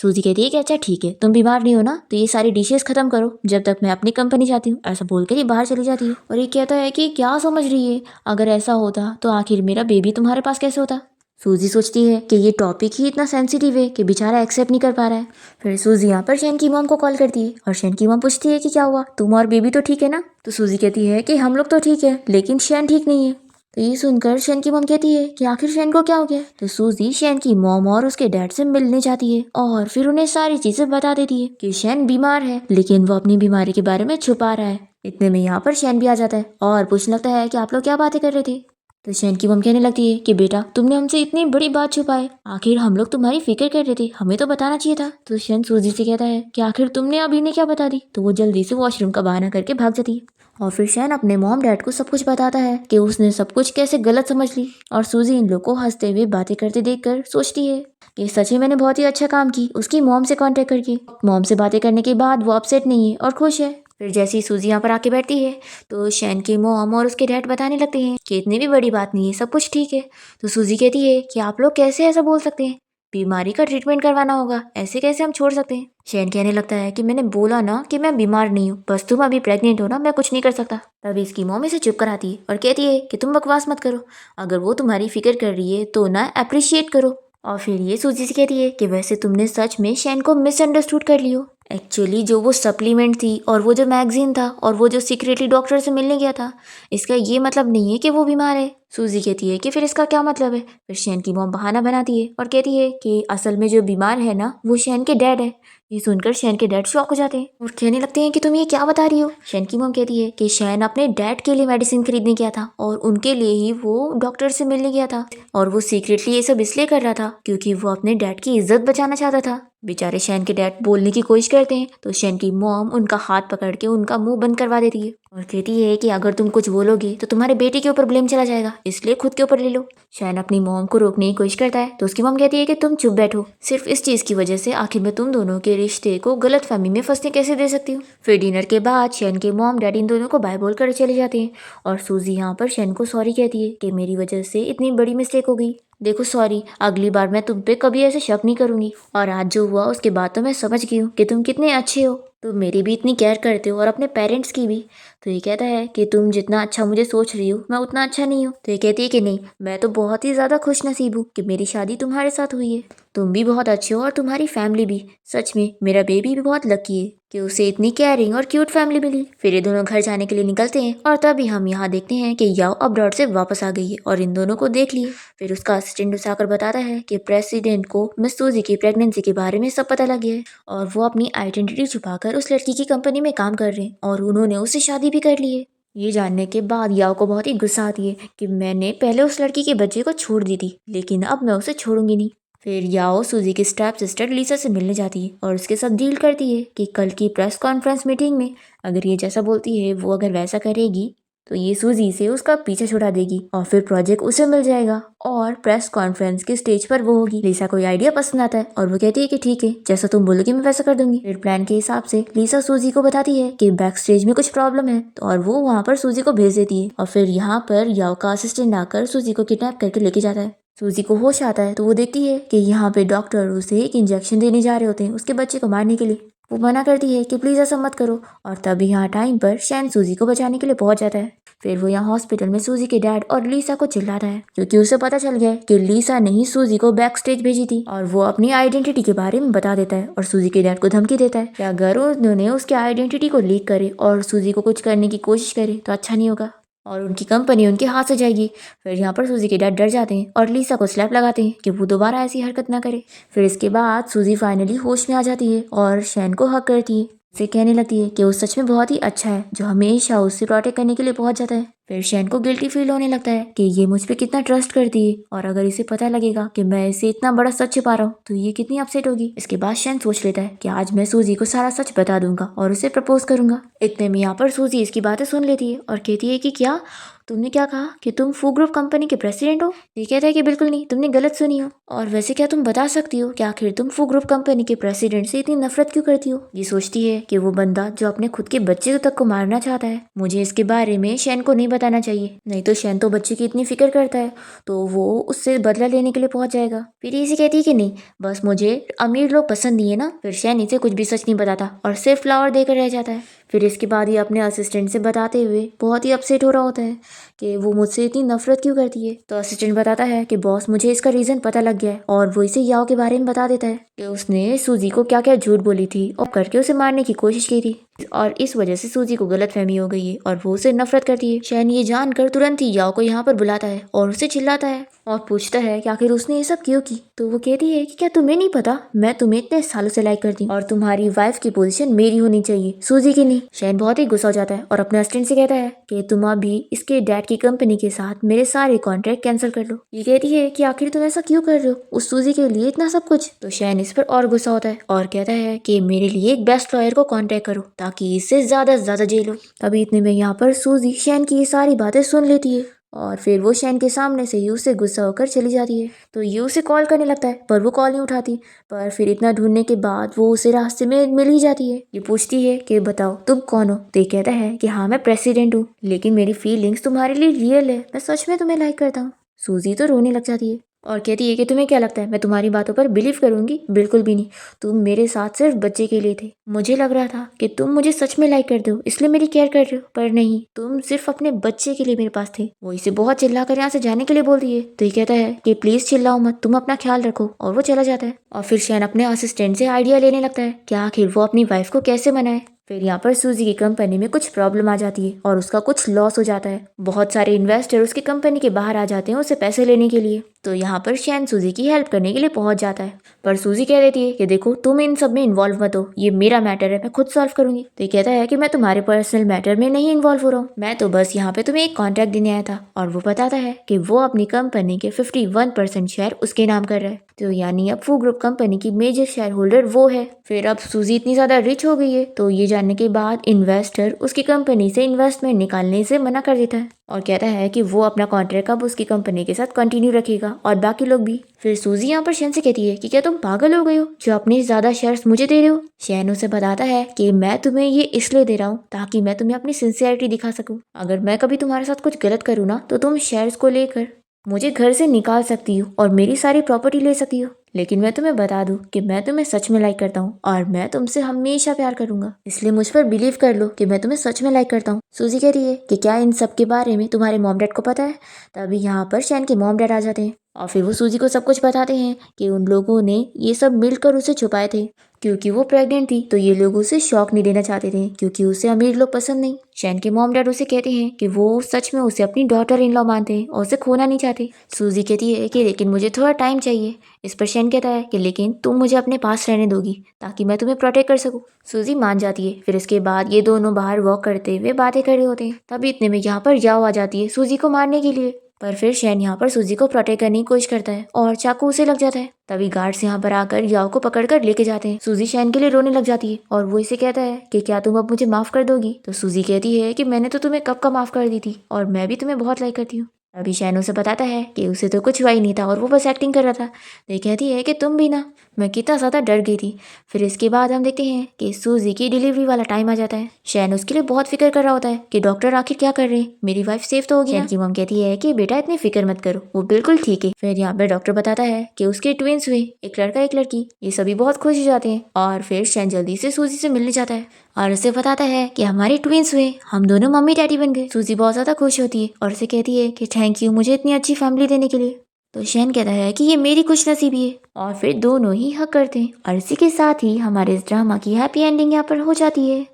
सूजी कहती है कि अच्छा ठीक है तुम बीमार नहीं हो ना तो ये सारी डिशेस खत्म करो जब तक मैं अपनी कंपनी जाती हूँ। ऐसा बोलकर ये बाहर चली जाती है और ये कहता है कि क्या समझ रही है, अगर ऐसा होता तो आखिर मेरा बेबी तुम्हारे पास कैसे होता। सूजी सोचती है कि ये टॉपिक ही इतना सेंसिटिव है कि बेचारा एक्सेप्ट नहीं कर पा रहा है। फिर सूजी यहाँ पर शैन की मॉम को कॉल करती है और शैन की मॉम पूछती है कि क्या हुआ, तुम और बेबी तो ठीक है ना। तो सूजी कहती है कि हम लोग तो ठीक है लेकिन शैन ठीक नहीं है। तो ये सुनकर शैन की मॉम कहती है कि आखिर शैन को क्या हो गया। तो सूजी शैन की मॉम और उसके डैड से मिलने जाती है और फिर उन्हें सारी चीजें बता देती है कि शैन बीमार है लेकिन वो अपनी बीमारी के बारे में छुपा रहा है। इतने में यहाँ पर शैन भी आ जाता है और पूछने लगता है कि आप लोग क्या बातें कर रहे थे। तो शैन की मम कहने लगती है कि बेटा तुमने हमसे इतनी बड़ी बात छुपाई, आखिर हम लोग तुम्हारी फिक्र कर रहे थे, हमें तो बताना चाहिए था। तो शैन सूजी से कहता है कि आखिर तुमने अभी ने क्या बता दी। तो वो जल्दी से वॉशरूम का बहाना करके भाग जाती है और फिर शैन अपने मॉम डैड को सब कुछ बताता है कि उसने सब कुछ कैसे गलत समझ ली। और सूजी इन लोग को हंसते हुए बातें करते देखकर सोचती है कि सच में मैंने बहुत ही अच्छा काम की उसकी मॉम से कांटेक्ट करके। मॉम से बातें करने के बाद वो अपसेट नहीं है और खुश है। फिर जैसे ही सूजी यहाँ पर आके बैठती है तो शैन की मॉम और उसके डैड बताने लगते हैं कि इतनी भी बड़ी बात नहीं है, सब कुछ ठीक है। तो सूजी कहती है कि आप लोग कैसे ऐसा बोल सकते हैं, बीमारी का ट्रीटमेंट करवाना होगा, ऐसे कैसे हम छोड़ सकते हैं। शैन कहने लगता है कि मैंने बोला ना कि मैं बीमार नहीं हूँ, बस तुम अभी प्रेग्नेंट हो ना, मैं कुछ नहीं कर सकता। तभी इसकी मॉम इसे चुप कराती है और कहती है कि तुम बकवास मत करो, अगर वो तुम्हारी फिक्र कर रही है तो ना अप्रिशिएट करो। और फिर ये सूजी से कहती है कि वैसे तुमने सच में शैन को मिसअंडरस्टूड कर लियो। एक्चुअली जो वो सप्लीमेंट थी और वो जो मैगजीन था और वो जो सीक्रेटली डॉक्टर से मिलने गया था, इसका ये मतलब नहीं है कि वो बीमार है। सूजी कहती है कि फिर इसका क्या मतलब है। फिर शैन की मॉम बहाना बनाती है और कहती है कि असल में जो बीमार है ना वो शैन के डैड है। ये सुनकर शैन के डैड शॉक हो जाते हैं और कहने लगते हैं कि तुम ये क्या बता रही हो। शैन की मॉम कहती है कि शैन अपने डैड के लिए मेडिसिन खरीदने गया था और उनके लिए ही वो डॉक्टर से मिलने गया था और वो सीक्रेटली ये सब इसलिए कर रहा था क्योंकि वो अपने डैड की इज्जत बचाना चाहता था। बेचारे शैन के डैड बोलने की कोशिश करते हैं तो शैन की मॉम उनका हाथ पकड़ के उनका मुंह बंद करवा देती है और कहती है कि अगर तुम कुछ बोलोगे तो तुम्हारे बेटे के ऊपर ब्लेम चला जाएगा, इसलिए खुद के ऊपर ले लो। शैन अपनी मॉम को रोकने की कोशिश करता है तो उसकी मॉम कहती है कि तुम चुप बैठो, सिर्फ इस चीज की वजह से आखिर में तुम दोनों के रिश्ते को गलत फहमी में फंसने कैसे दे सकती हूँ। फिर डिनर के बाद शैन के मॉम डैडी इन दोनों को बाय बोल कर चले जाते हैं और सूजी यहाँ पर शैन को सॉरी कहती है कि मेरी वजह से इतनी बड़ी मिस्टेक हो गई, देखो सॉरी, अगली बार मैं तुम पे कभी ऐसे शक नहीं करूंगी। और आज जो हुआ उसके बाद तो मैं समझ गई हूँ कि तुम कितने अच्छे हो, तुम मेरी भी इतनी केयर करते हो और अपने पेरेंट्स की भी। तो ये कहता है कि तुम जितना अच्छा मुझे सोच रही हो मैं उतना अच्छा नहीं हूँ। तो ये कहती है कि नहीं, मैं तो बहुत ही ज़्यादा खुश नसीब हूँ कि मेरी शादी तुम्हारे साथ हुई है, तुम भी बहुत अच्छे हो और तुम्हारी फैमिली भी, सच में मेरा बेबी भी बहुत लकी है कि उसे इतनी केयरिंग और क्यूट फैमिली मिली। फिर ये दोनों घर जाने के लिए निकलते हैं और तभी हम यहाँ देखते हैं कि याओ अब्रॉड से वापस आ गई है और इन दोनों को देख लिए। फिर उसका असिस्टेंट उसे आकर बताता है कि प्रेसिडेंट को मिस सूजी की प्रेगनेंसी के बारे में सब पता लग गया है और वो अपनी आइडेंटिटी छुपाकर उस लड़की की कंपनी में काम कर रहे हैं और उन्होंने उससे शादी भी कर ली है। ये जानने के बाद याओ को बहुत ही गुस्सा आती है कि मैंने पहले उस लड़की के बच्चे को छोड़ दी थी, लेकिन अब मैं उसे छोड़ूंगी नहीं। फिर याओ सूजी की स्टेप सिस्टर लीसा से मिलने जाती है और उसके साथ डील करती है कि कल की प्रेस कॉन्फ्रेंस मीटिंग में अगर ये जैसा बोलती है वो अगर वैसा करेगी तो ये सूजी से उसका पीछा छुड़ा देगी और फिर प्रोजेक्ट उसे मिल जाएगा और प्रेस कॉन्फ्रेंस के स्टेज पर वो होगी। लीसा को ये आइडिया पसंद आता है और वो कहती है कि ठीक है, जैसा तुम बोलोगी मैं वैसा कर दूंगी। फिर प्लान के हिसाब से लीसा सूजी को बताती है कि बैक स्टेज में कुछ प्रॉब्लम है और वो वहाँ पर सूजी को भेज देती है और फिर यहाँ पर याओ का असिस्टेंट आकर सूजी को किडनैप करके लेके जाता है। सूजी को होश आता है तो वो देखती है कि यहाँ पे डॉक्टर उसे एक इंजेक्शन देने जा रहे होते हैं उसके बच्चे को मारने के लिए। वो मना करती है कि प्लीज ऐसा मत करो और तभी यहाँ टाइम पर शैन सूजी को बचाने के लिए पहुंच जाता है। फिर वो यहाँ हॉस्पिटल में सूजी के डैड और लीसा को चिल्लाता है क्योंकि उसे पता चल गया है कि लीसा ने ही सूजी को बैक स्टेज भेजी थी और वो अपनी आइडेंटिटी के बारे में बता देता है और सूजी के डैड को धमकी देता है कि अगर उन्होंने उसके आइडेंटिटी को लीक करे और सूजी को कुछ करने की कोशिश करे तो अच्छा नहीं होगा और उनकी कंपनी उनके हाथ से जाएगी। फिर यहाँ पर सूजी के डैड डर जाते हैं और लीसा को स्लैप लगाते हैं कि वो दोबारा ऐसी हरकत ना करे। फिर इसके बाद सूजी फाइनली होश में आ जाती है और शैन को हक करती है, उसे कहने लगती है कि वो सच में बहुत ही अच्छा है जो हमेशा उससे प्रोटेक्ट करने के लिए पहुंच जाता है। फिर शैन को गिल्टी फील होने लगता है कि ये मुझ पे कितना ट्रस्ट करती है और अगर इसे पता लगेगा कि मैं इसे इतना बड़ा सच छिपा रहा हूँ तो ये कितनी अपसेट होगी। इसके बाद शैन सोच लेता है कि आज मैं सूजी को सारा सच बता दूंगा और उसे प्रपोज करूंगा। इतने में यहाँ पर सूजी इसकी बातें सुन लेती है और कहती है कि क्या तुमने क्या कहा कि तुम फू ग्रुप कंपनी के प्रेसिडेंट हो? ये कहता है कि बिल्कुल नहीं, तुमने गलत सुनी हो। और वैसे क्या तुम बता सकती हो कि आखिर तुम फू ग्रुप कंपनी के प्रेसिडेंट से इतनी नफरत क्यों करती हो? ये सोचती है कि वो बंदा जो अपने खुद के बच्चे तक को मारना चाहता है, मुझे इसके बारे में शैन को नहीं बताना चाहिए, नहीं तो शैन तो बच्चे की इतनी फिक्र करता है तो वो उससे बदला लेने के लिए पहुंच जाएगा। फिर इसे कहती है कि नहीं, बस मुझे अमीर लोग पसंद नहीं है ना। फिर शैन इसे कुछ भी सच नहीं बताता और सिर्फ फ्लावर देकर रह जाता है। फिर इसके बाद ये अपने असिस्टेंट से बताते हुए बहुत ही अपसेट हो रहा होता है कि वो मुझसे इतनी नफरत क्यों करती है। तो असिस्टेंट बताता है कि बॉस मुझे इसका रीज़न पता लग गया है और वो इसे याओ के बारे में बता देता है कि उसने सूजी को क्या क्या झूठ बोली थी और करके उसे मारने की कोशिश की थी और इस वजह से सूजी को गलतफहमी हो गई है और वो उसे नफरत करती है। शैन ये जानकर तुरंत ही याओ को यहाँ पर बुलाता है और उसे चिल्लाता है और पूछता है कि आखिर उसने ये सब क्यों की। तो वो कहती है कि क्या तुम्हें नहीं पता, मैं तुम्हें इतने सालों से लाइक करती हूँ और तुम्हारी वाइफ की पोजीशन मेरी होनी चाहिए, सूजी की नहीं। शैन बहुत ही गुस्सा हो जाता है और अपने असिस्टेंट से कहता है कि तुम अभी इसके डैड की कंपनी के साथ मेरे सारे कॉन्ट्रैक्ट कैंसिल कर लो। ये कहती है कि आखिर तुम ऐसा क्यों कर रहे हो उस सूजी के लिए इतना सब कुछ। तो शैन इस पर और गुस्सा होता है और कहता है कि मेरे लिए एक बेस्ट लॉयर को कॉन्टेक्ट करो ताकि इससे ज्यादा से ज्यादा जेल हो। अभी इतने में यहाँ पर सूजी शैन की ये सारी बातें सुन लेती है और फिर वो शैन के सामने से ही उससे गुस्सा होकर चली जाती है। तो ये उसे कॉल करने लगता है पर वो कॉल नहीं उठाती। पर फिर इतना ढूंढने के बाद वो उसे रास्ते में मिल ही जाती है। ये पूछती है कि बताओ तुम कौन हो। तो ये कहता है कि हाँ मैं प्रेसिडेंट हूँ, लेकिन मेरी फीलिंग्स तुम्हारे लिए रियल है, मैं सच में तुम्हें लाइक करता हूँ। सूजी तो रोने लग जाती है और कहती है कि तुम्हें क्या लगता है मैं तुम्हारी बातों पर बिलीव करूंगी? बिल्कुल भी नहीं, तुम मेरे साथ सिर्फ बच्चे के लिए थे। मुझे लग रहा था कि तुम मुझे सच में लाइक करते हो इसलिए मेरी केयर कर रहे हो, पर नहीं, तुम सिर्फ अपने बच्चे के लिए मेरे पास थे। वो इसे बहुत चिल्ला कर यहाँ से जाने के लिए बोलती है। तो ये कहता है कि प्लीज चिल्लाओ मत, तुम अपना ख्याल रखो, और वो चला जाता है। और फिर शैन अपने असिस्टेंट से आइडिया लेने लगता है कि आखिर वो अपनी वाइफ को कैसे मनाए। फिर यहाँ पर सूजी की कंपनी में कुछ प्रॉब्लम आ जाती है और उसका कुछ लॉस हो जाता है। बहुत सारे इन्वेस्टर उसकी कंपनी के बाहर आ जाते हैं उसे पैसे लेने के लिए। तो यहाँ पर शैन सूजी की हेल्प करने के लिए पहुंच जाता है, पर सूजी कह देती है कि देखो तुम इन सब में इन्वॉल्व मत हो, ये मेरा मैटर है, मैं खुद सॉल्व करूंगी। तो ये कहता है कि मैं तुम्हारे पर्सनल मैटर में नहीं इन्वॉल्व हो रहा हूँ, मैं तो बस यहाँ पे तुम्हें एक कॉन्ट्रैक्ट देने आया था। और वो बताता है कि वो अपनी कंपनी के 51% शेयर उसके नाम कर रहा है। तो यानी अब फू ग्रुप कंपनी की मेजर शेयर होल्डर वो है। फिर अब सूजी इतनी ज्यादा रिच हो गई है तो ये जानने के बाद इन्वेस्टर उसकी कंपनी से इन्वेस्टमेंट निकालने से मना कर देता है और कहता है कि वो अपना कॉन्ट्रैक्ट अब उसकी कंपनी के साथ कंटिन्यू रखेगा और बाकी लोग भी। फिर सूजी यहाँ पर शैन से कहती है कि क्या तुम पागल हो गए हो जो अपने ज्यादा शेयर्स मुझे दे रहे हो। शैन उसे बताता है कि मैं तुम्हें ये इसलिए दे रहा हूँ ताकि मैं तुम्हें अपनी सिंसियरिटी दिखा सकूँ। अगर मैं कभी तुम्हारे साथ कुछ गलत करूँ ना तो तुम शेयर्स को लेकर मुझे घर से निकाल सकती हो और मेरी सारी प्रॉपर्टी ले सकती हो, लेकिन मैं तुम्हें बता दूं कि मैं तुम्हें सच में लाइक करता हूँ और मैं तुमसे हमेशा प्यार करूंगा, इसलिए मुझ पर बिलीव कर लो कि मैं तुम्हें सच में लाइक करता हूँ। सूजी कह रही है कि क्या इन सब के बारे में तुम्हारे मॉम डैड को पता है? तभी यहाँ पर शैन के मॉम डैड आ जाते हैं और फिर वो सूजी को सब कुछ बताते हैं कि उन लोगों ने ये सब मिलकर उसे छुपाए थे क्योंकि वो प्रेग्नेंट थी, तो ये लोग उसे शॉक नहीं देना चाहते थे क्योंकि उसे अमीर लोग पसंद नहीं। शैन के मॉम डैड उसे कहते हैं कि वो सच में उसे अपनी डॉटर इन लॉ मानते हैं और उसे खोना नहीं चाहते। सूजी कहती है कि लेकिन मुझे थोड़ा टाइम चाहिए। इस पर शैन कहता है कि लेकिन तुम मुझे अपने पास रहने दोगी ताकि मैं तुम्हें प्रोटेक्ट कर सकूं। सूजी मान जाती है। फिर इसके बाद ये दोनों बाहर वॉक करते हुए बातें कर रहे होते हैं। तभी इतने में यहाँ पर जाओ आ जाती है सूजी को मारने के लिए, पर फिर शैन यहाँ पर सूजी को प्रोटेक्ट करने की कोशिश करता है और चाकू उसे लग जाता है। तभी गार्ड्स यहाँ पर आकर याओ को पकड़कर लेके जाते हैं। सूजी शैन के लिए रोने लग जाती है और वो इसे कहता है कि क्या तुम अब मुझे माफ कर दोगी। तो सूजी कहती है कि मैंने तो तुम्हें कब का माफ कर दी थी और मैं भी तुम्हें बहुत लाइक करती हूँ। अभी शैन उसे बताता है कि उसे तो कुछ हुआ ही नहीं था और वो बस एक्टिंग कर रहा था। तो ये कहती है कि तुम भी ना, मैं कितना ज़्यादा डर गई थी। फिर इसके बाद हम देखते हैं कि सूजी की डिलीवरी वाला टाइम आ जाता है। शैन उसके लिए बहुत फिक्र कर रहा होता है कि डॉक्टर आखिर क्या कर रहे हैं, मेरी वाइफ सेफ तो होगी ना। शैन की मॉम कहती है कि बेटा इतनी फिक्र मत करो, वो बिल्कुल ठीक है। फिर यहाँ पे डॉक्टर बताता है कि उसके ट्विंस हुए, एक लड़का एक लड़की। ये सभी बहुत खुश हो जाते हैं और फिर शैन जल्दी से सूजी से मिलने जाता है और उसे बताता है कि हमारे ट्विंस हुए, हम दोनों मम्मी डैडी बन गए। सूजी बहुत ज़्यादा खुश होती है और उसे कहती है कि थैंक यू मुझे इतनी अच्छी फैमिली देने के लिए। तो शैन कहता है कि ये मेरी खुशनसीबी है और फिर दोनों ही हक करते हैं और इसी के साथ ही हमारे इस ड्रामा की हैप्पी एंडिंग यहाँ पर हो जाती है।